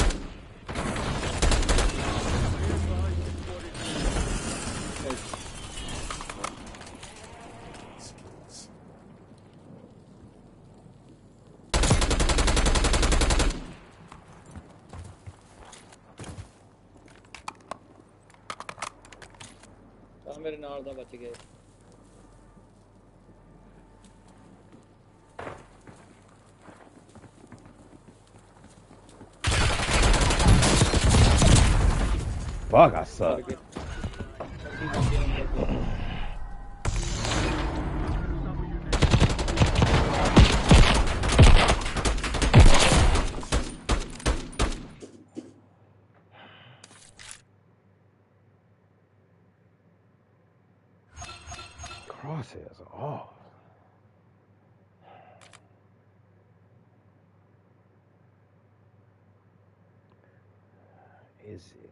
ਮੇਰੇ ਨਾਲ ਦਾ ਬਚ ਗਏ Fuck, I suck. Crosshairs are off. Is it?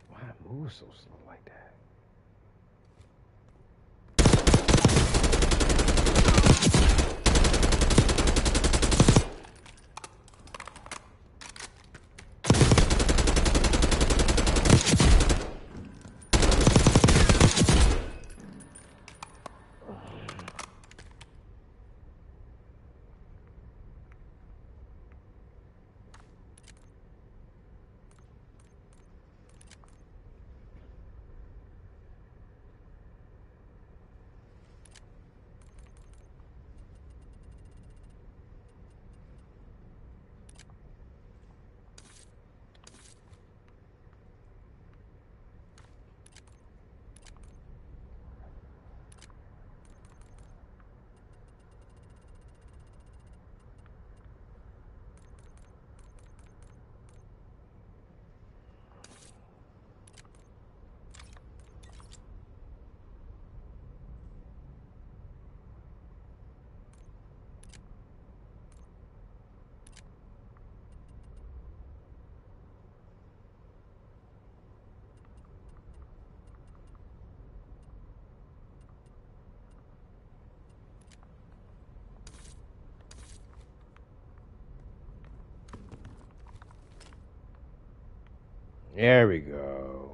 Why I move so slow like that? There we go.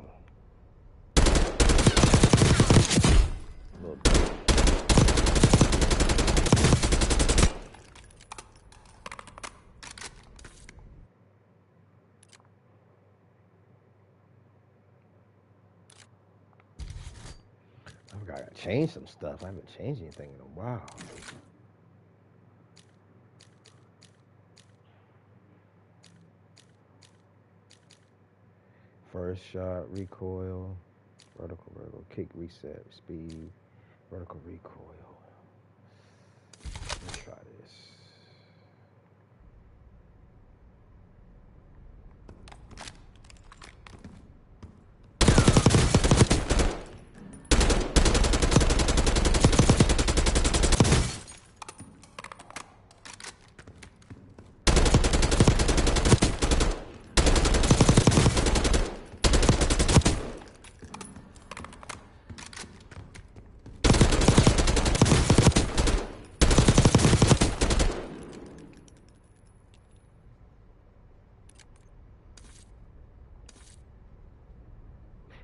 I gotta change some stuff. I haven't changed anything in a while. First shot, recoil, vertical, kick, reset, speed, vertical recoil. Let's try this.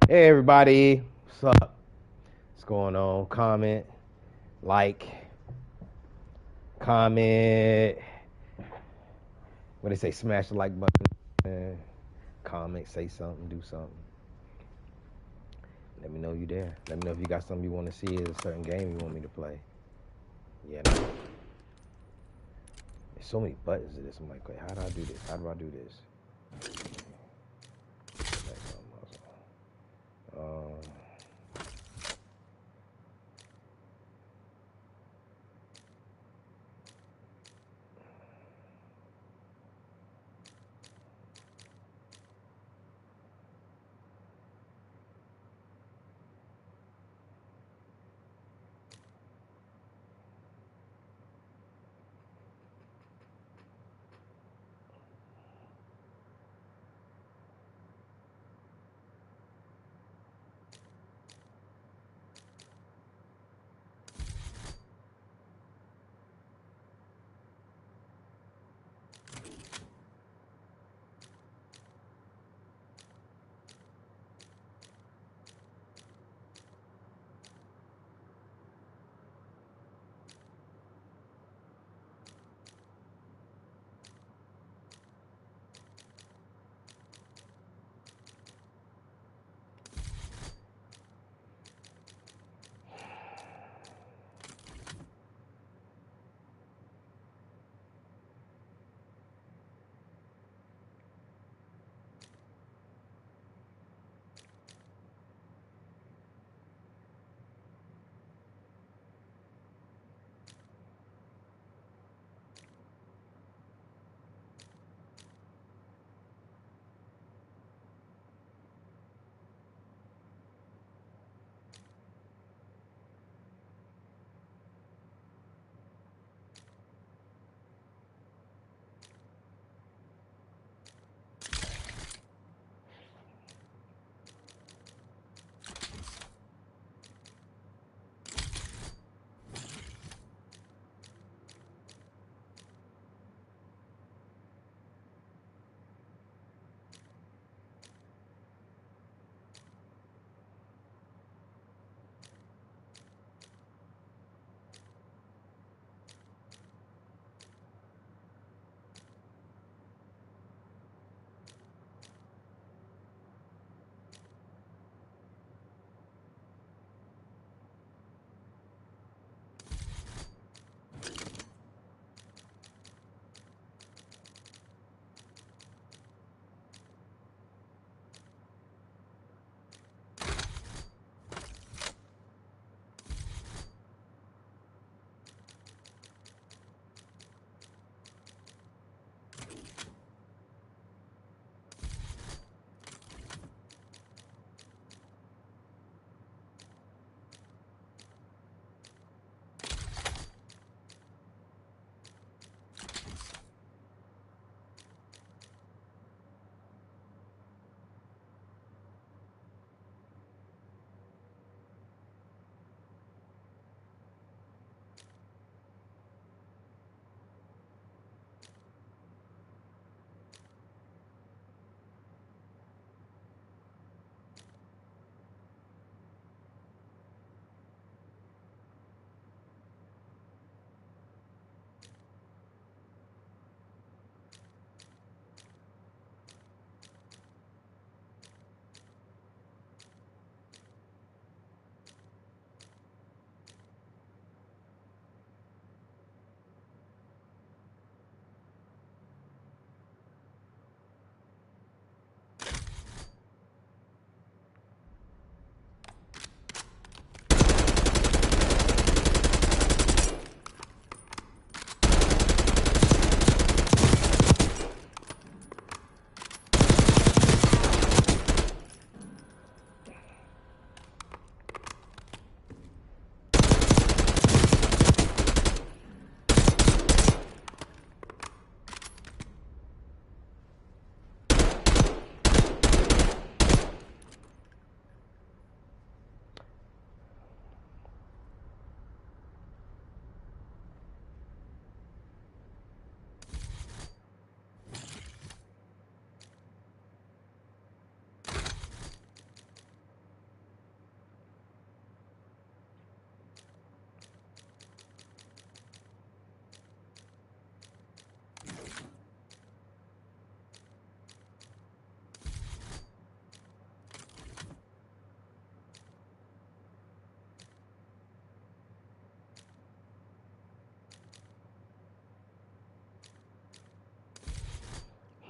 Hey everybody, what's up? What's going on? Comment, like, comment. What they say, smash the like button. Comment, say something, do something. Let me know you there. Let me know if you got something you want to see, is a certain game you want me to play. Yeah. No. There's so many buttons to this. I'm like, wait, how do I do this? How do I do this?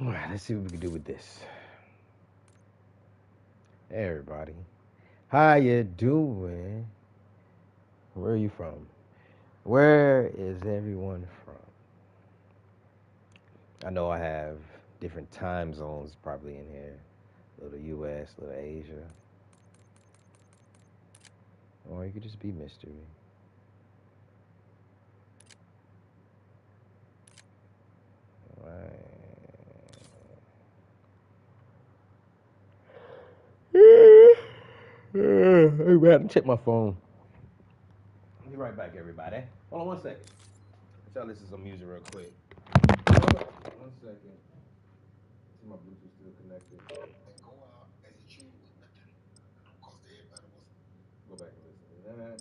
All right, let's see what we can do with this. Hey, everybody. How you doing? Where are you from? Where is everyone from? I know I have different time zones probably in here. A little US, a little Asia. Or you could just be mystery. Alright. I have to check my phone. I'll be right back, everybody. Hold on 1 second. Let's y'all listen to some music real quick. 1 second. See my Bluetooth still connected. And go out as a tree with nothing. Because everybody was. Go back and listen to that.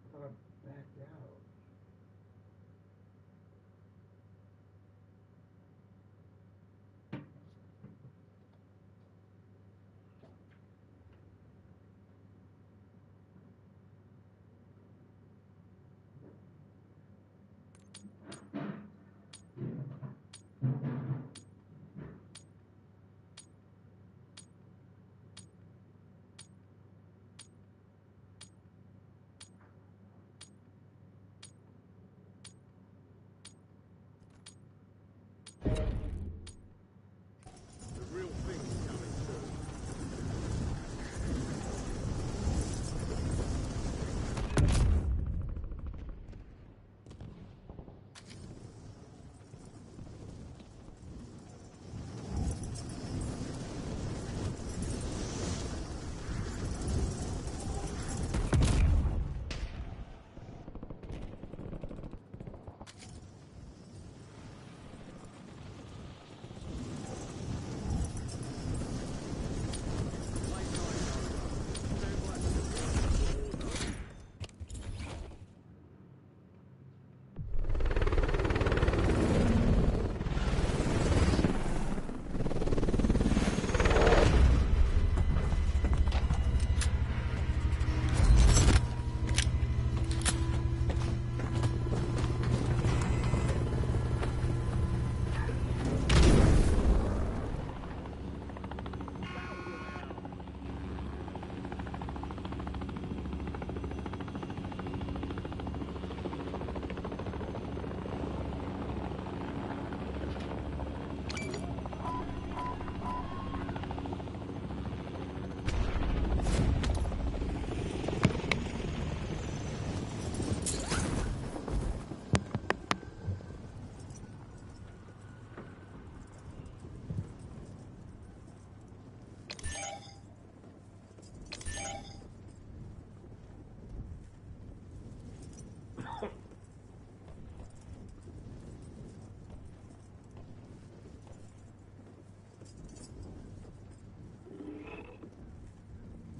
I thought I backed out. The real thing is coming soon.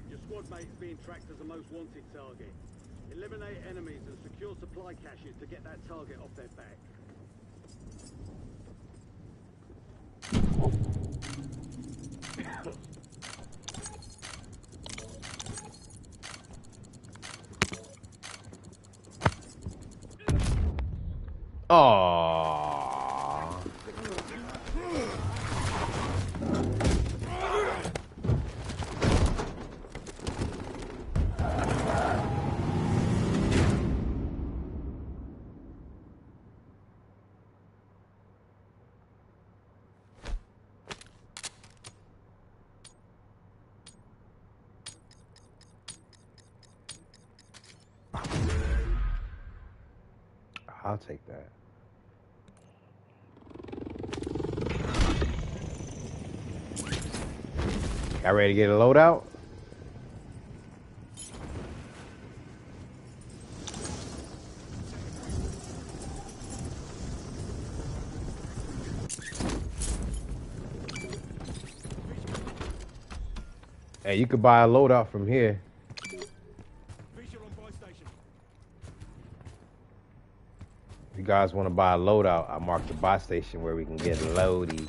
Your squad mate is being tracked as the most wanted target. Eliminate enemies and secure supply caches to get that target off their back. Aww. I'll take that. Y'all ready to get a loadout? Hey, you could buy a loadout from here. Visual on buy station. If you guys want to buy a loadout, I marked the buy station where we can get loady.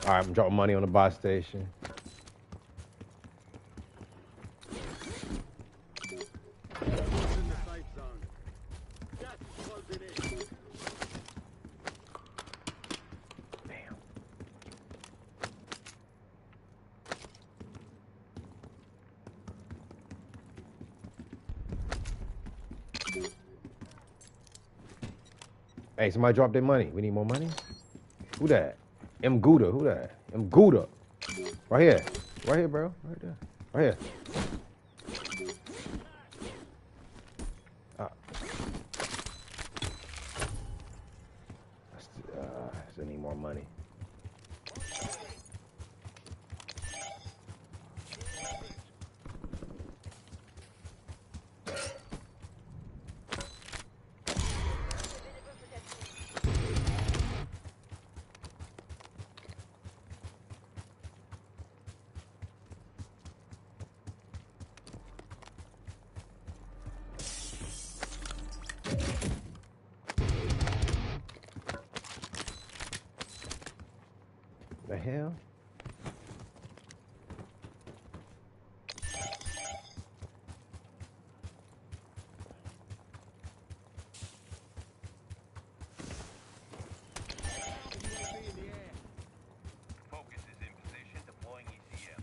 All right, I'm dropping money on the buy station. Hey, somebody drop their money. We need more money. Who that? M. Gouda. Who that? M. Gouda. Right here. Right here, bro. Right there. Right here. Still need more money. The hell? Focus is in position, deploying ECM.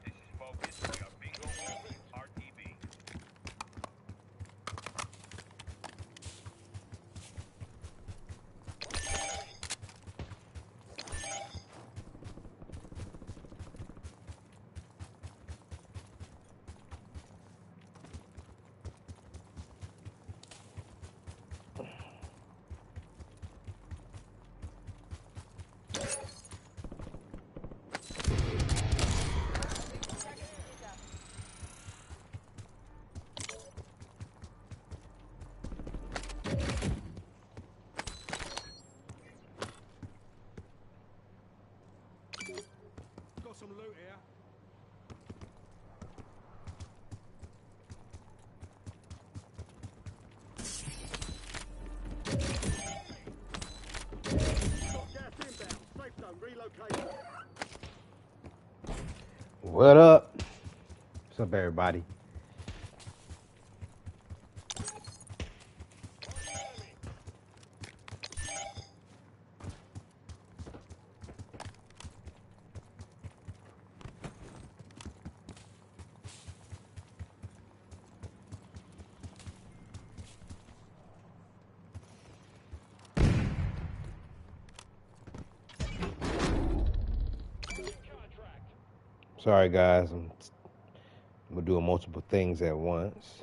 This is Focus. We are bingo. RTV. Got some loot here. Got gas inbound. Safe zone relocated. What up? What's up, everybody? Sorry, guys. I'm doing multiple things at once.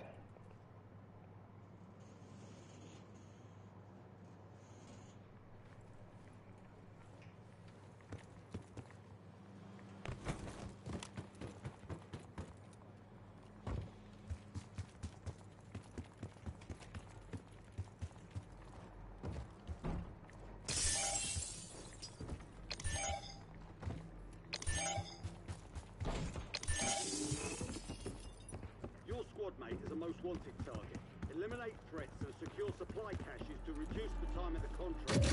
Your squad mate is a most wanted target. Eliminate threats and secure supply caches to reduce the time of the contract.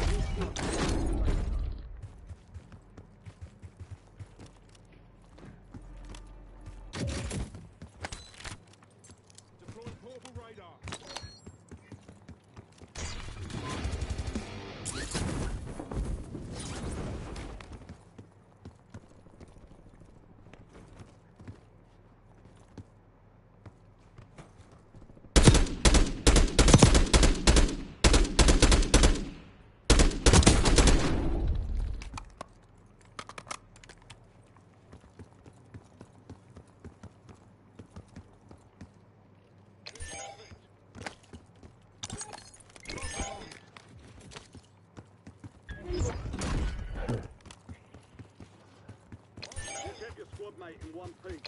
Your squad mate is in the safe zone. Deploying portable radar. You kept your squad mate in one piece.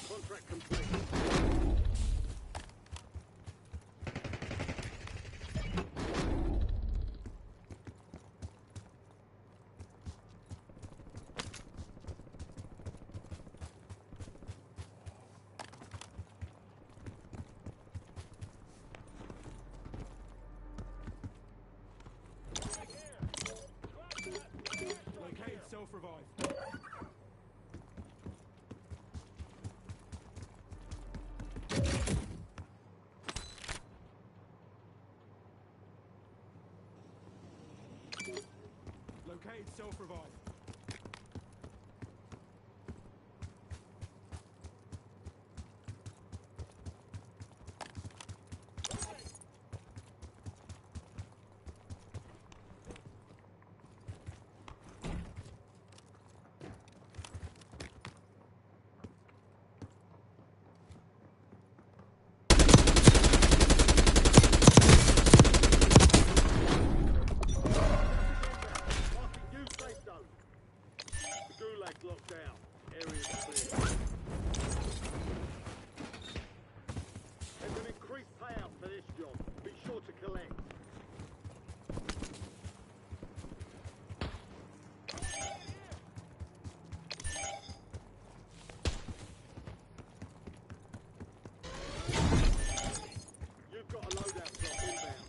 Contract complete. self-revive. Located self-revive. Marking new safe zone. The Gulag's locked down. Area's clear. There's an increased payout for this job. Be sure to collect. You've got a loadout drop inbound.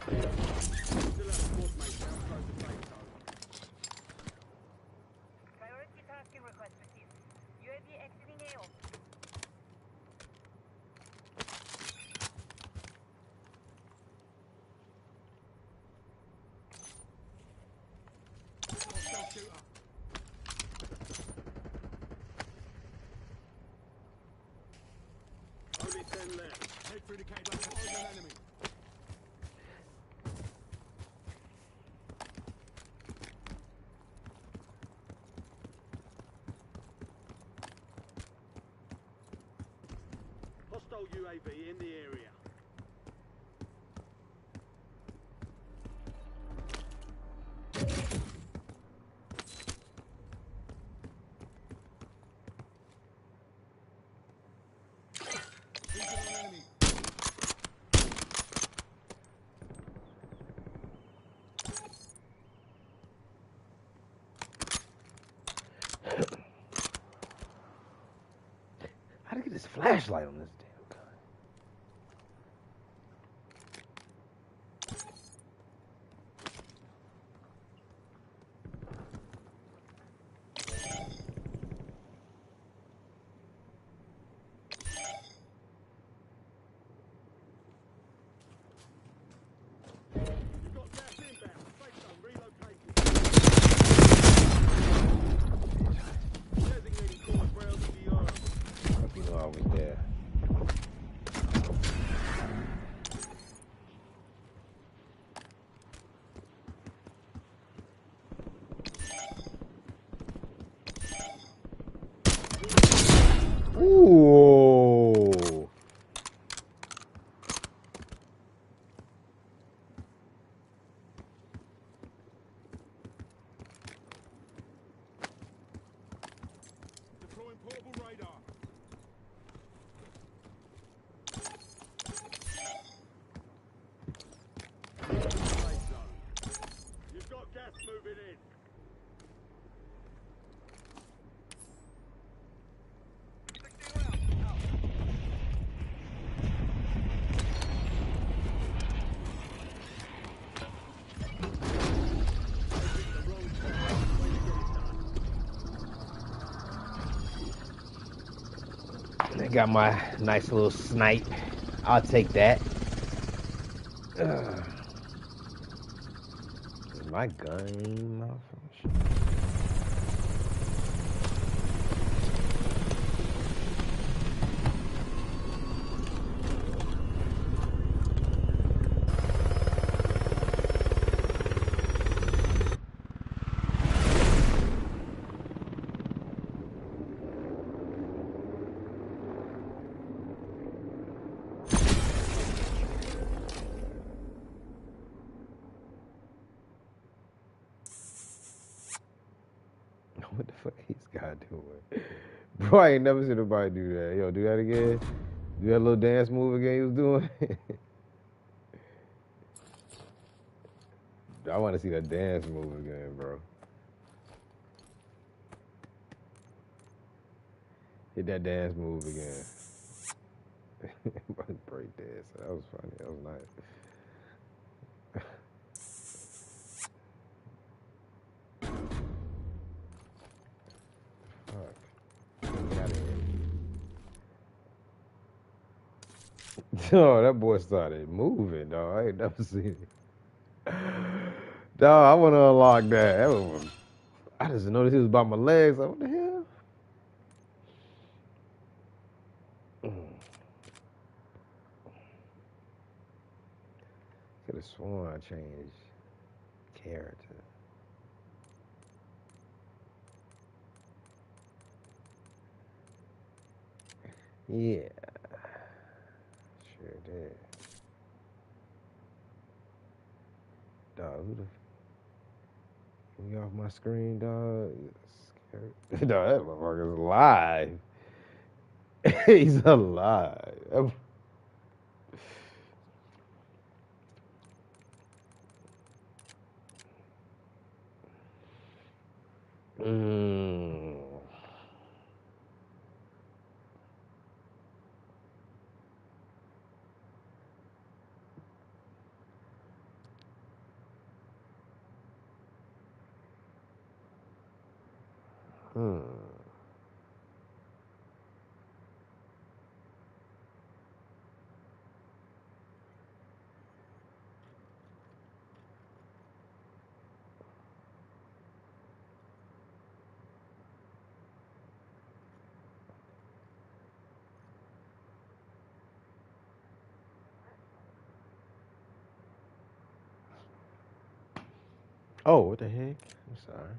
Still have squad mates outside the safe zone. Priority tasking request received. UAV exiting AO. Hostile shooter. Only 10 left. Head through the cave like an enemy. Hostile UAV in the area. Visual on enemy. How to get this flashlight on this damn gun? You've got gas inbound. Safe zone relocated. Designating course rails to the earth. Fuck, you know I was there. Ooh. Deploying portable radar. Safe zone. You've got gas moving in. Taking the wrong path. Way to get it done. I got my nice little snipe. I'll take that. My gun malfunction. fuck he's got doing? Bro, I ain't never seen nobody do that. Yo, do that again. Do that little dance move again he was doing. I want to see that dance move again, bro. Hit that dance move again. Break dance. That was funny. That was nice. Fuck. Get out of here. Oh, that boy started moving, dog. I ain't never seen it. Dog, I want to unlock that. I just noticed he was by my legs. Like, what the hell? Could have sworn I changed character. Yeah, sure did. Dog, who the off my screen, dog? Dog, that motherfucker's alive. He's alive. Mm. Hmm. Oh, what the heck? I'm sorry.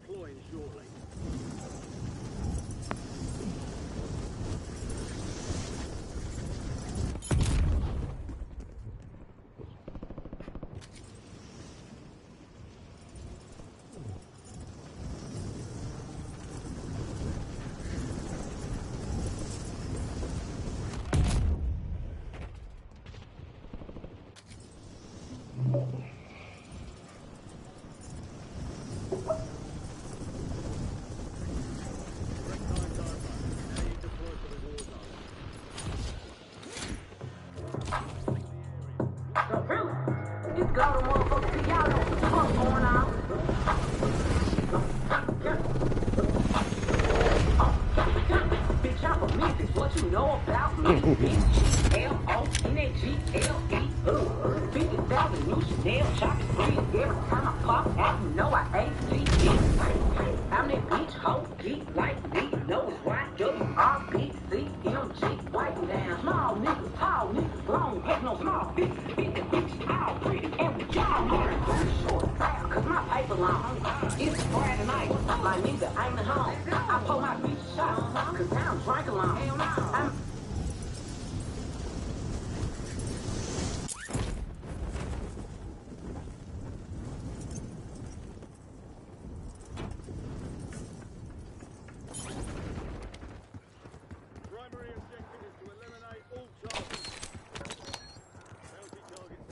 Deploying shortly. Primary objective is to eliminate all targets. Bounty targets.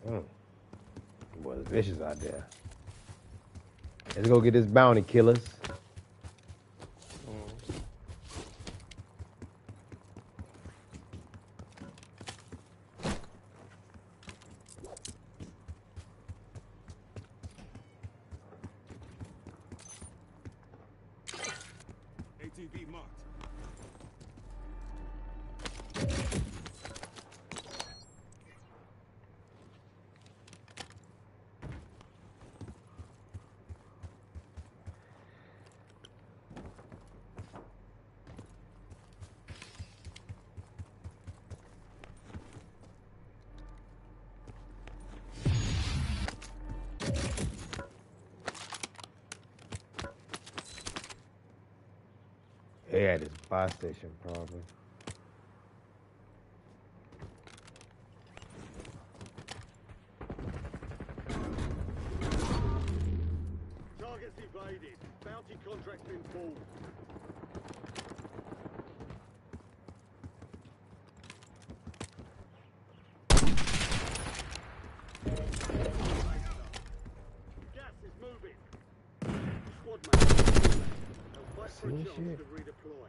Boy, it's vicious out there. Let's go get this bounty killers. ATV marked. Yeah, this fire station probably. Targets evaded. Bounty contract been pulled. Gas is moving. Squad mate. They'll fight for a Seen chance shit. to redeploy.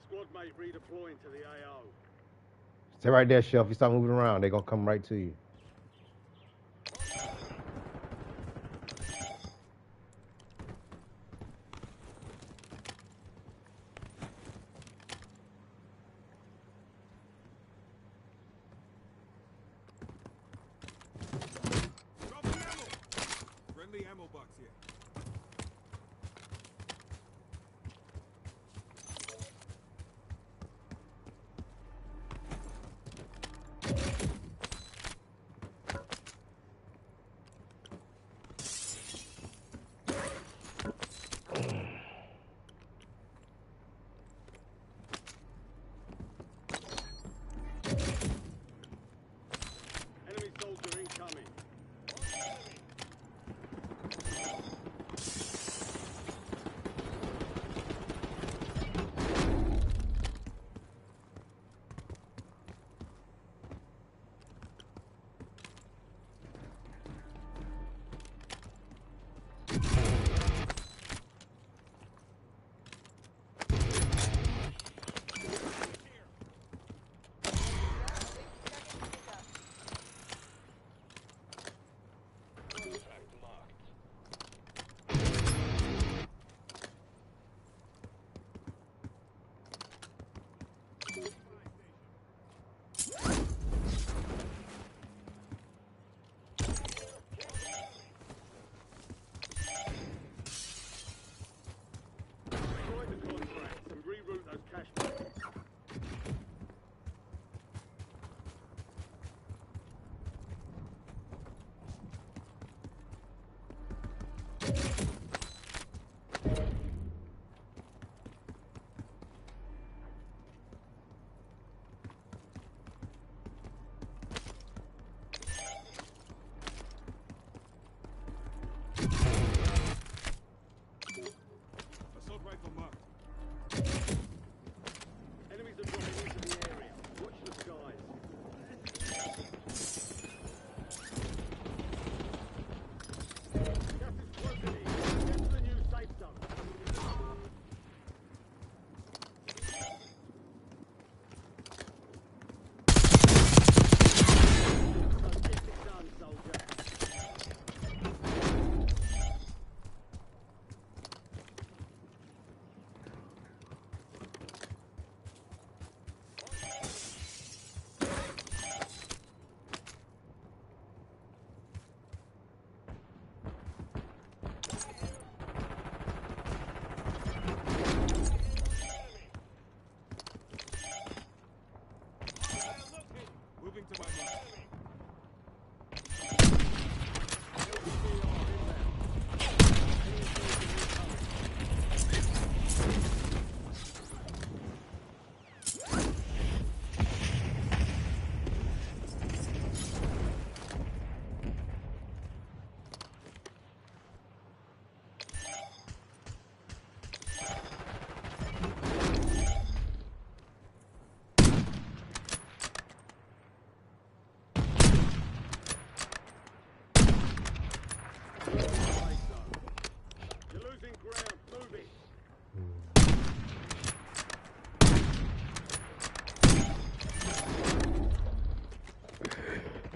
Squad mate redeploying to the AO. Stay right there, Chef. You start moving around, they're gonna come right to you. Dropping ammo. Friendly ammo box here.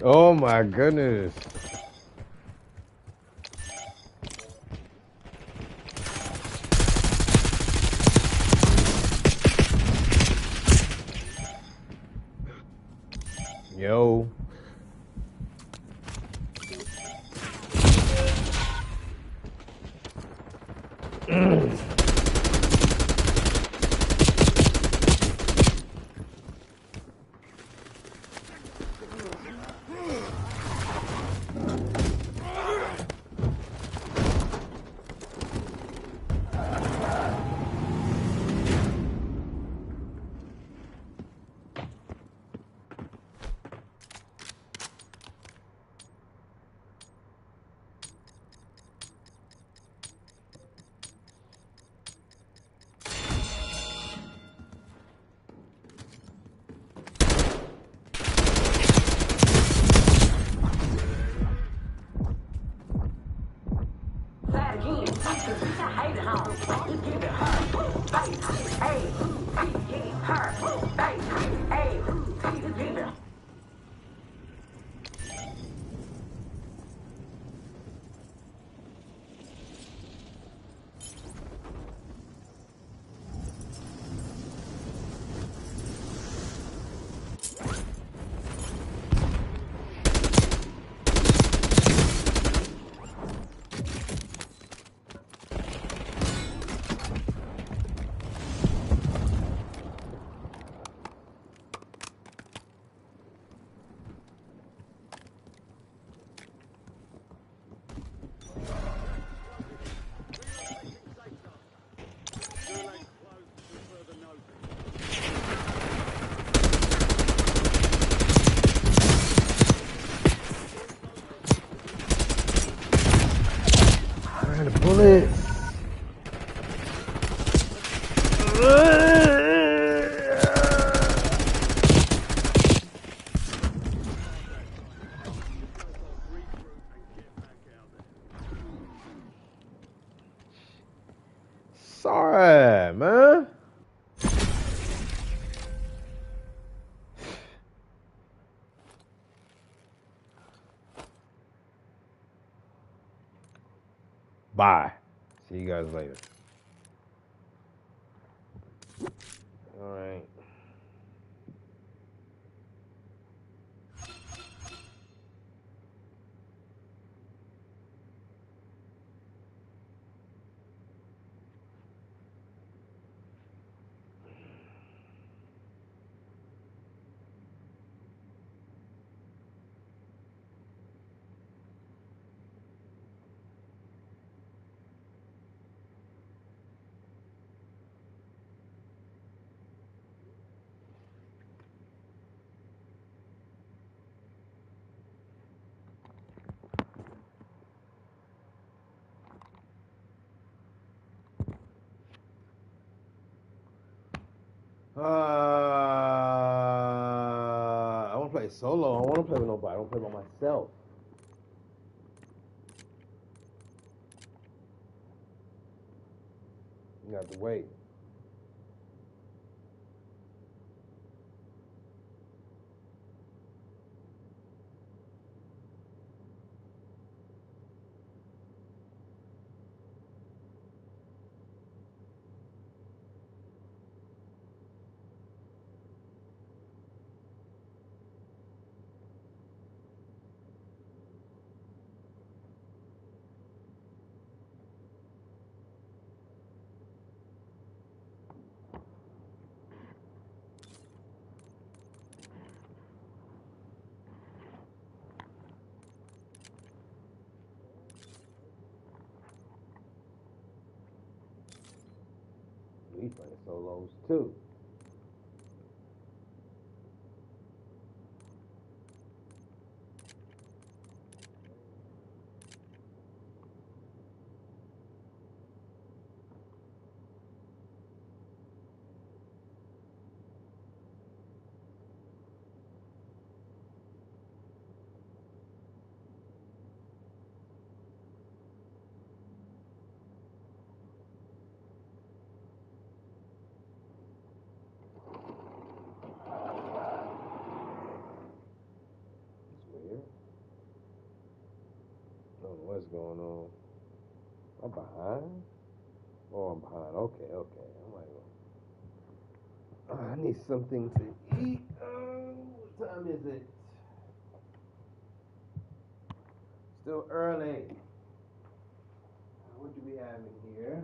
Oh my goodness. Yo. Trying to bullets. Sorry, man. Bye. See you guys later. All right. I want to play solo. I want to play with nobody. I want to play by myself. You have to wait. We playing solos too. I don't know what's going on. I'm behind? Oh, I'm behind. Okay. I'm like, I need something to eat. What time is it? Still early. What do we have in here?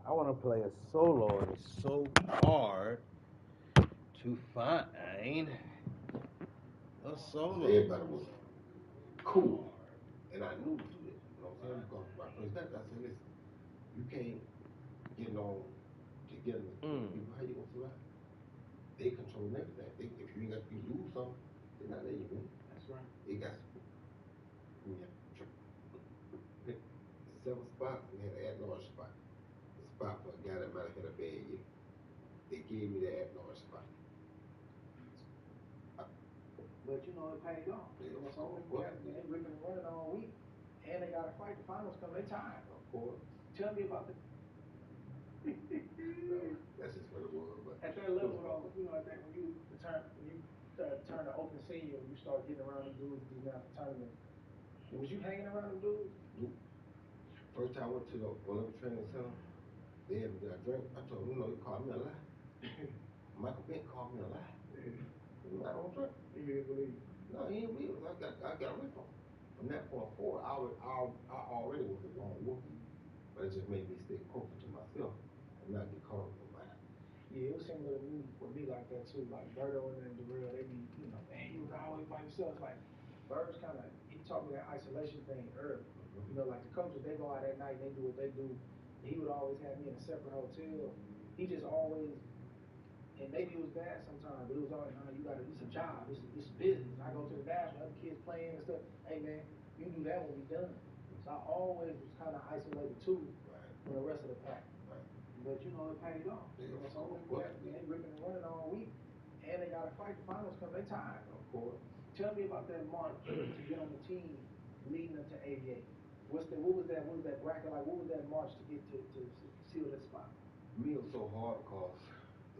I want to play a solo, and it's so hard to find a solo. Everybody was cool. And I knew to do this. You know what I'm saying? Because when I first got there, I said, listen, you can't get on to get them. People, how you gonna survive? They control everything. If you lose something, they're not letting you win. That's right. They got pick 7 spots and had an at-large spot. The spot for a guy that might had a bad year. They gave me the at-large spot. But you know, it paid off. Yeah, You know, of some of them course. cats, man, they ripping and running all week, and they got to fight the finals come. They tired. Of course. Tell me about the. That's just what it was. But At that level, though, you know, at that when you turn to open senior, you start getting around them dudes in these national tournaments. Was you hanging around them dudes? First time I went to the Olympic Training Center, they had me get a drink. I told them, you know, you called me a lie. Michael Bent called me a lie. I don't drink. He didn't believe. No, he didn't believe it. I got away from him. From that point forward, I already was a wrong rookie, but it just made me stay closer to myself and not get caught up in my. Yeah, it was similar to me with me like that too. Like Berto and then Darrell, they be, you know, man, you was always by yourself. Like Bird's kind of, he taught me that isolation thing early. You know, like the coaches, they go out at night, they do what they do. He would always have me in a separate hotel. He just always, and maybe it was bad sometimes, but it was always, you gotta, it's a job, it's business. I go to the dash with other kids playing and stuff. Hey man, you do that when we done. So I always was kind of isolated too from the rest of the pack. But you know, it paid off. You know, some of them cats, man, they ripping and running all week, and they got to fight the finals come. They tired. Of course. Tell me about that march to get on the team leading up to 88. What was that bracket like? What was that march to get to seal that spot? Me, it was so hard because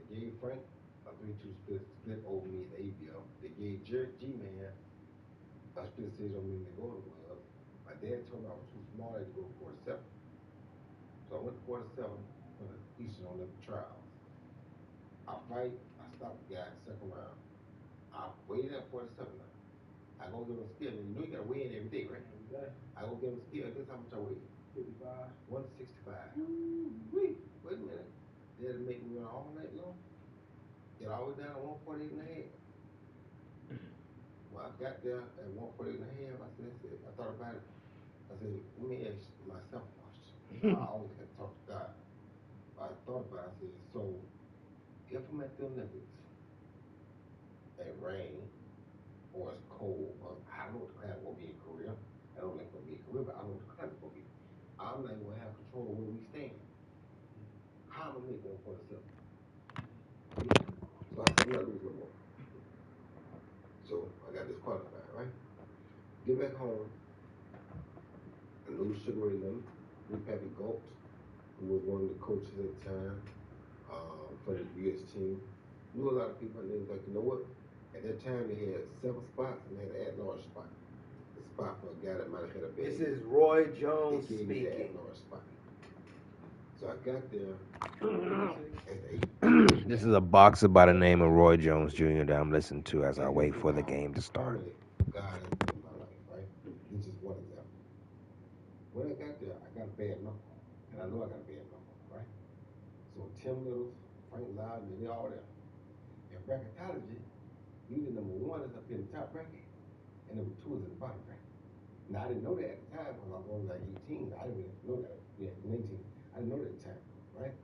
they gave Frank a 3-2 split over me at ABL. They gave Jared G-Man a split decision over me in the Golden Glove. My dad told me I was too small to go to 47. So I went to 47 for the Eastern Olympic trials. I fight, I stop the guy in the second round. I waited at 47 now. I go give him a skill. You know you gotta weigh in every day, right? Every day. I go give him a skill. Guess how much I weigh? 55. 165. Wait a minute. They had to make me run all night long. Get all the way down to 148 and a half. When I got there at 148 and a half, I thought about it. I said, let me ask myself a question. I always had to talk to God. I thought about it. I said, so if I'm at the Olympics and it rains or it's cold, or I don't know what the climate will be in Korea. I don't think it's going to be in Korea, but I don't know what the climate will be. I'm not even going to have control of where we stand. How am I making 147? So I said, I'm not losing no more. So I got disqualified, right? Get back home. I knew Sugar Ray Leonard, Pappy Galt, who was one of the coaches at the time for the U.S. team. Knew a lot of people, and they was like, you know what? At that time, they had 7 spots and they had an at-large spot. The spot for a guy that might have had a bad. This is Roy Jones they gave me the speaking. at-large spot. So I got there at the 8. This is a boxer by the name of Roy Jones Jr. that I'm listening to as I wait for the game to start. God has been in my life, right? This is one example. When I got there, I got a bad number. And I know I got a bad number, right? So Tim Littles, Frank Loudon, they all there. In bracketology, usually number 1 is up in the top bracket, and number 2 is in the bottom bracket. Now, I didn't know that at the time because I was only like 18. I didn't really know that. Yeah, 19. I didn't know that at the time, right?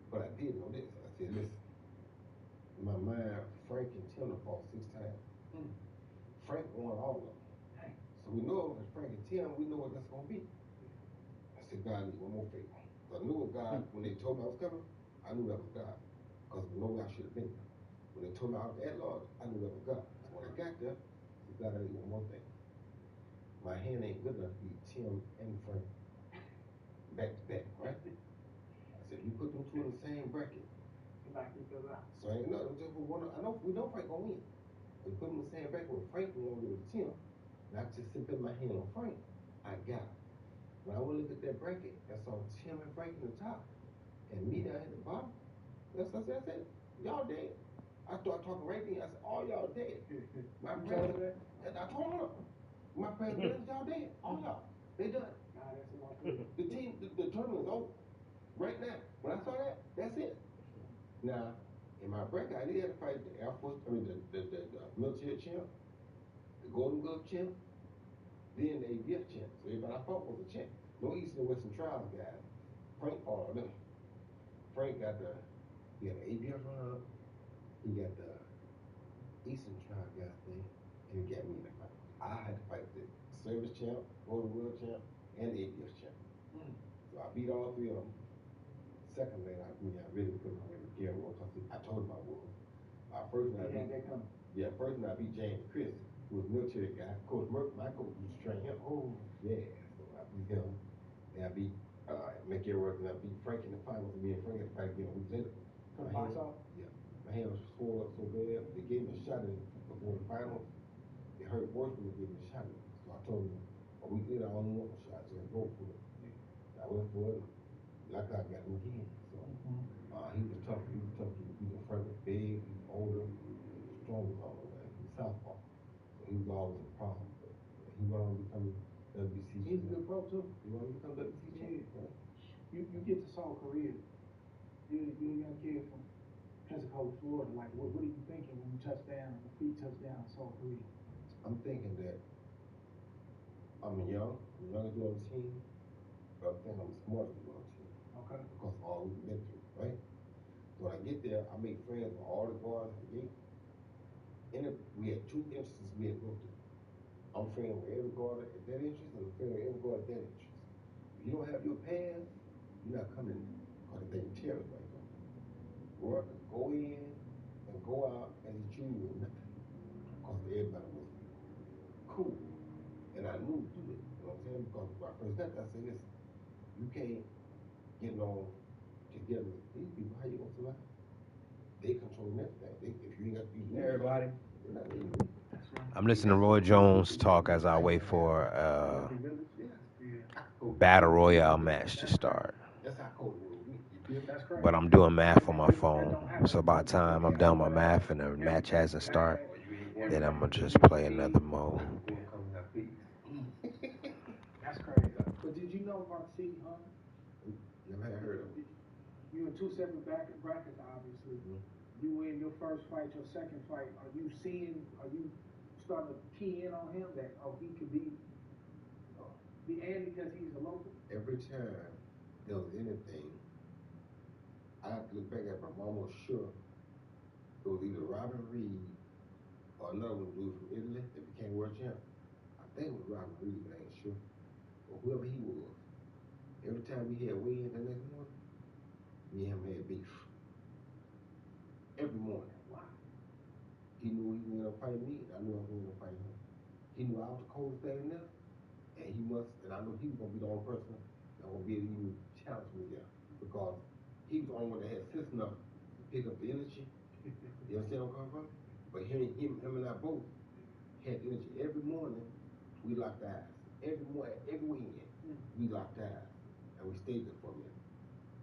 But I did know this. I said, listen, in my mind, Frank and Tim have fought 6 times. Frank won all of them. So we know if it's Frank and Tim, we know what that's going to be. I said, God, I need one more favor. So I knew it was God. When they told me I was coming, I knew that was God. Because I know where I should have been. When they told me I was at large, I knew that was God. So when I got there, I said, God, I need one more thing. My hand ain't good enough to beat Tim and Frank back to back, right? I said, you put them 2 in the same bracket. So I ain't know. I know we know Frank gonna win. We put them in the same bracket with Frank won with Tim. And I just simply put my hand on Frank. I got it. When I went to look at that bracket, I saw Tim and Frank in the top, and me down at the bottom. That's what I said. Y'all dead. I started talking right then. I said, all y'all dead. My president, and I told her, my president, y'all dead. All y'all. They done. The team, the tournament is over. Right now. When I saw that, that's it. Now, in my bracket, I did have to fight the Air Force, the military champ, the Golden Glove champ, then the ABF champ. So everybody I fought was a champ. No Eastern and Western Trials guys. Frank fought all them. Frank got he had the ABF run up, he got the Eastern Trial guy thing, and he got me in the fight. I had to fight the service champ, Golden Glove champ, and the ABF champ. So I beat all 3 of them. second lane, I really put him in the gear because I told him I would. First night, first night I beat James Chris, who was a military guy. Coach Murphy, my coach used to train him. Oh, yeah. So I beat him. And I beat Mickey Rourke, and I beat Frank in the finals. And me and Frank had to fight again a week later. Yeah. My hand was swollen up so bad, they gave me a shot in before the finals. It hurt worse when they gave me a shot in. So I told him a week later, I don't want no shot, so go for it. I went for it. Like I got him again. So he was tough. He was tough. He was Frank was big, he was older, strong as all that. He was southpaw. So he was always a problem. But he went on to become WBC. He's a good pro too. He went on to become WBC champion. You get to Saul Korea. You're a young kid from Pensacola, Florida. Like, what are you thinking when you touch down, the feet touch down in South Korea? I'm thinking that I'm young, the youngest dude on the team, but I think I'm the smartest dude on the team. Okay. Because of all we've been through, right? So when I get there, I make friends with all the guards at the gate. We had 2 entrances we had to go through. I'm friends with every guard at that entrance, and I'm friends with every guard at that entrance. If you don't have your pass, you're not coming in, because they think terrorists right now. Work, go in, and go out, and you choose with nothing. Because everybody was cool. And I knew to do it, you know what I'm saying? Because when I first got there, I said, listen, you can't get on together with these people. How you gonna survive? They control everything. If you ain't got to be Everybody. they're not letting you. I'm listening to Roy Jones talk as I wait for Battle Royale match to start. That's how cold it was. But I'm doing math on my phone. So by the time I'm done my math and the match hasn't started, then I'm going to just play another mode. That's crazy. But did you know about C, huh? Never had heard of it. You in 2 separate brackets, obviously. You win your first fight, your second fight. Are you starting to key in on him that, he could be and because he's a local? Every time there was anything, I have to look back at it, but I'm almost sure it was either Robin Reed or another one dude from Italy that became world champ. I think it was Robin Reed, but I ain't sure. But whoever he was, every time we had wins the next morning, me and him had beef. Every morning. Wow. He knew he was going to fight me, and I knew I was going to fight him. He knew I was the coldest thing in there, and I knew he was going to be the only person that was going to be able to even challenge me there. Because he was the only one that had sense enough to pick up the energy. You understand where I'm coming from? But him and I both had energy. Every morning, we locked eyes. Every morning, every weekend, we locked eyes. And we stayed there for a minute.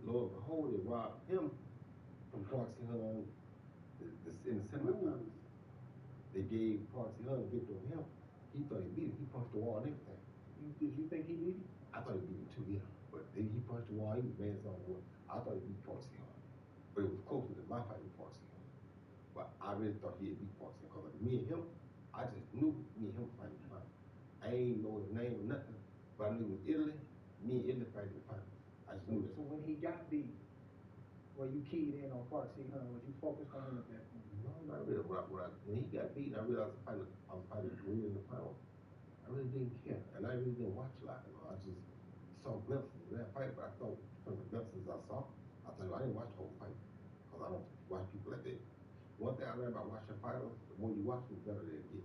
Lord behold, they robbed him from Clarkson Hunt in the semifinals. They gave Clarkson Hunt a victory over him. He thought he beat him. He punched the wall and everything. Did you think he beat him? I thought he beat him too, yeah. But then he punched the wall. He was advanced on the wall. I thought he beat Clarkson Hunt. But it was closer than my fight with Clarkson Hunt. But I really thought he had beat Clarkson because like me and him, I just knew me and him fighting the final. I ain't know his name or nothing, but I knew it was Italy. Me and Italy fighting the final. I just knew that. So when he got beat, were you keyed in on Clarkson Hunt? Was you focused on him at that point? No, not really. When he got beat, I realized I was fighting a career in the final. I really didn't care, and I really didn't watch a lot. I just saw glimpses of that fight, but I thought from the glimpses I saw, I thought I didn't watch the whole fight because I don't watch people like that. One thing I learned about watching fighters, the more you watch them, the better they get.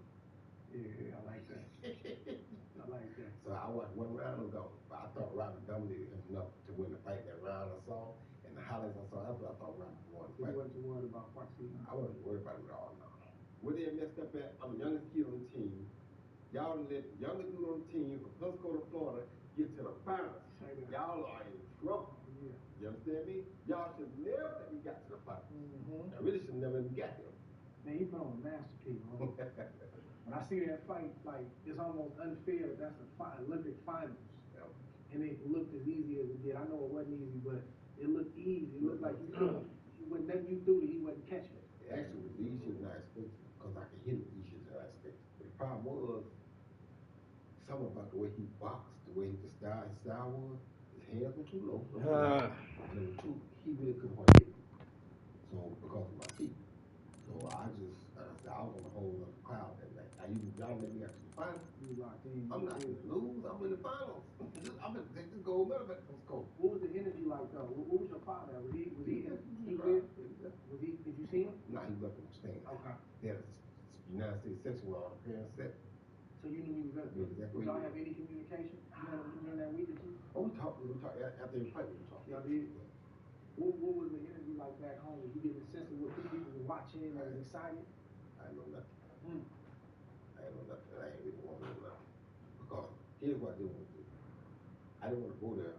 Yeah, I like that. I like that. So I watched one round ago, but I thought Robin dominated him enough to win the fight. That round I saw, and the highlights I saw, that's what I thought Robin won the fight. You wasn't worried about Clarkson Hunt? I wasn't worried about it at all, no. Where they messed up at, I'm the youngest kid on the team. Y'all let the youngest dude on the team from Pensacola, Florida, get to the finals. Y'all are in trouble. Yeah. You understand me? Y'all should never let me got to the finals. I really should never let me got there. Man, he put on a masterpiece, man. When I see that fight, like, it's almost unfair that that's the Olympic finals. Yep. And it looked as easy as it did. I know it wasn't easy, but it looked easy. It looked like when nothing you threw, he wasn't catching it. It actually was easier than I expected because I could hit it easier than I expected. But the problem was something about the way he boxed, the way his style was. His hands were too low. And number two, he really couldn't hold it. So because of my feet. So I was on a whole other cloud that night. Y'all let me out to the finals. You locked in. I'm not going to lose. I'm in the finals. I'm going to take the gold medal back from school. What was the energy like though? What was your father Okay, was he good? Did you see him? Nah, he left in the stand. Okay. They had a United States section where all the parents sat. So you knew he was there? Yeah, exactly. Did y'all have any communication during that week or two? Oh, we talked after every fight. We talked. Y'all did? What was the energy like back home? Did you get a sense of what people were watching and was excited? I ain't know nothing. Mm. I ain't know nothing. I ain't really want to know nothing. Because here's what I didn't want to do. I didn't want to go there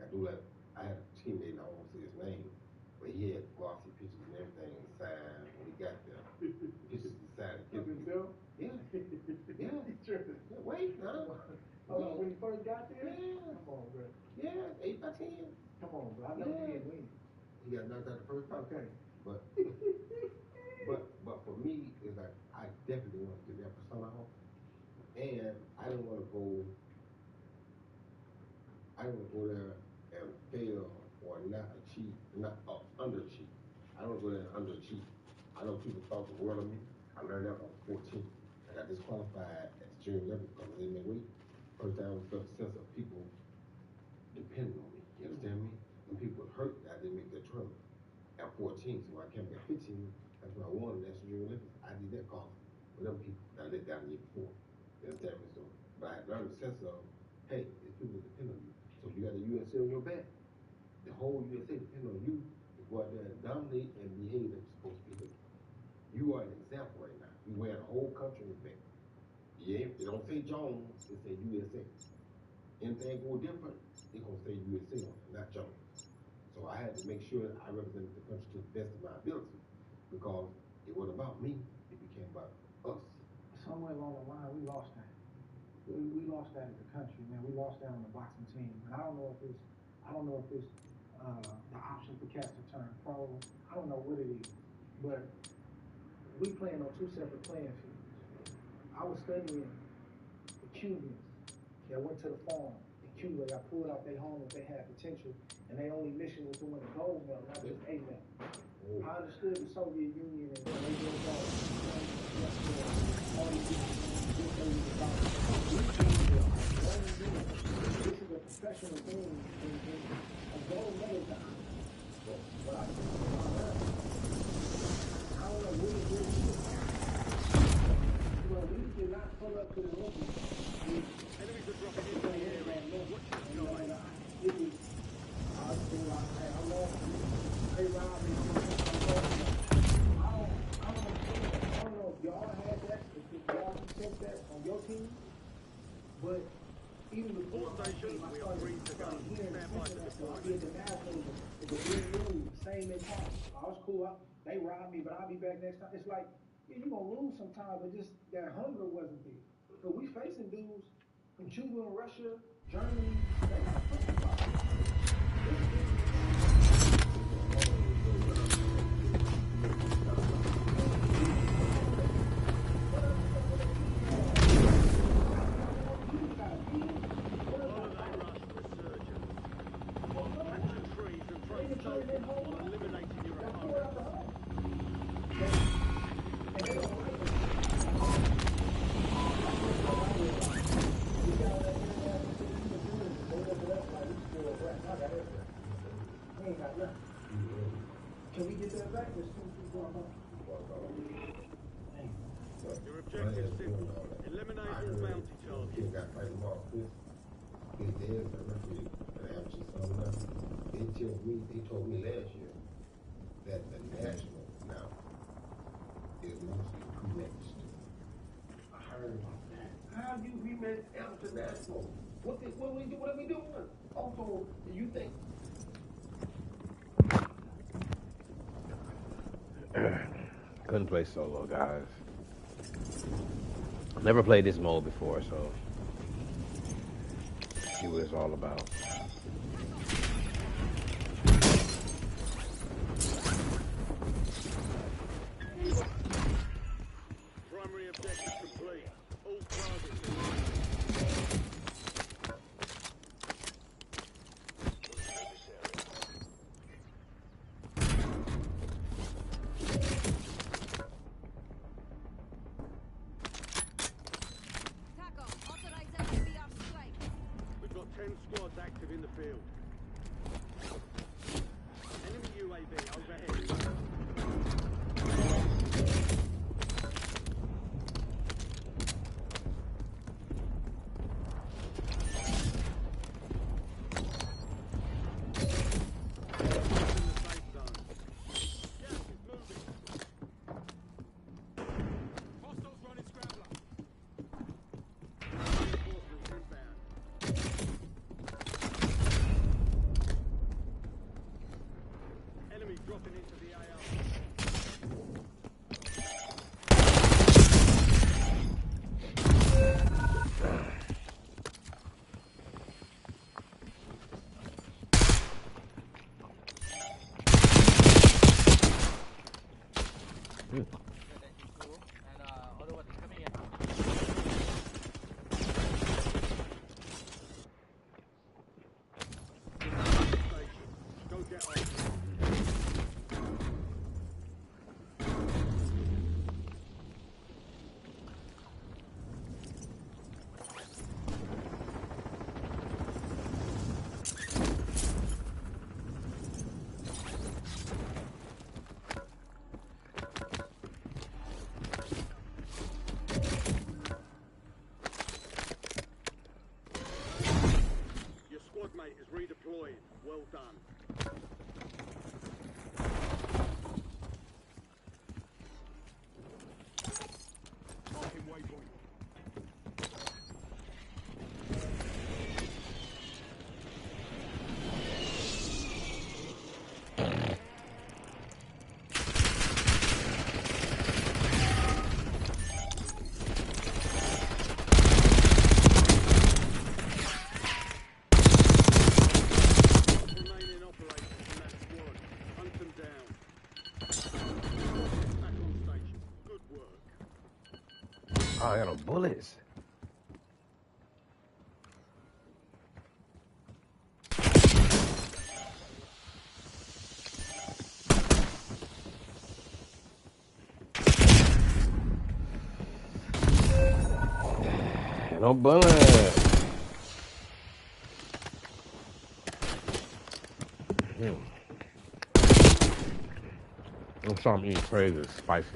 and do that. I had a teammate, and I won't say his name, but he had glossy pictures and everything signed when he got there. Pictures signed. Of himself? Yeah. Yeah. Yeah. Wait, no. Hold on, when he first got there? Yeah. Come on, bro. Yeah, 8 by 10. Come on, bro. I know he didn't win. He got knocked out the first fight. Okay. But for me, it's like I definitely want to get that persona off. And I didn't want to go there and fail or not achieve, not underachieve. I don't go there and underachieve. I know people thought the world of me. I learned that when I was 14. I got disqualified at the junior level because I didn't make weight. First time I felt the sense of people depending on me. You understand me? And people were hurt that I didn't make that tournament. At 14, so when I came back at 15, that's when I won the National Junior Olympics. I did that cause for them people that I let down the year before. You understand me? So, but I learned the sense of, hey, there's people that depend on you. So if you got the USA on your back, the whole USA depends on you to go out there and dominate and behave like you're supposed to behave. You are an example right now. You wear the whole country on your back. It don't say Jones, it say USA. Anything go different, it's gonna say USA on it, not Jones. So I had to make sure that I represented the country to the best of my ability because it wasn't about me, it became about us. Somewhere along the line, we lost that. We lost that as a country, man. We lost that on the boxing team. And I don't know if it's the option for cats to turn pro. I don't know what it is. But we playing on two separate playing fields. I was studying the Cubans that went to the farm in Cuba. Got pulled out their home if they had potential. And their only mission was to win a gold medal, not just a medal. I understood the Soviet Union and they built all these this is a professional thing in a gold medal time. But I don't know what it is. Well, we did not pull up to the Olympics. Enemies are dropping into the area. Watch your guys. It was, I lost. They robbed me. I don't know if y'all had that, if y'all sent that on your team, but even before All stations, we are free to go. hearing Stand by to the deploy. national, the big news, same mentality. I was cool. They robbed me, but I'll be back next time. It's like, yeah, you're gonna lose sometime, but just that hunger wasn't there. But we facing dudes from Cuba and Russia, Germany, they got football. Can we get that back? There's two people on Your objective is simple. Eliminate all bounty targets. Kid got fight tomorrow. His dad, the referee, an amateur son. They told me last year that the national now is mostly pre-matched. I heard about that. How do you rematch amateur national? What are we doing? Also, do you think? Couldn't play solo, guys. Never played this mode before, so see what it's all about. Primary objective complete. All targets are We've got 10 squads active in the Enemy dropping into the AR. Other one is coming in. Go get on. Your squad mate is redeploying. Well done. Marking waypoint. Remaining operators in that squad. Hunt them down. Back on station. Good work. Oh, I got no bullets. No bullets. I'm sorry, I'm eating crazy. It's spicy.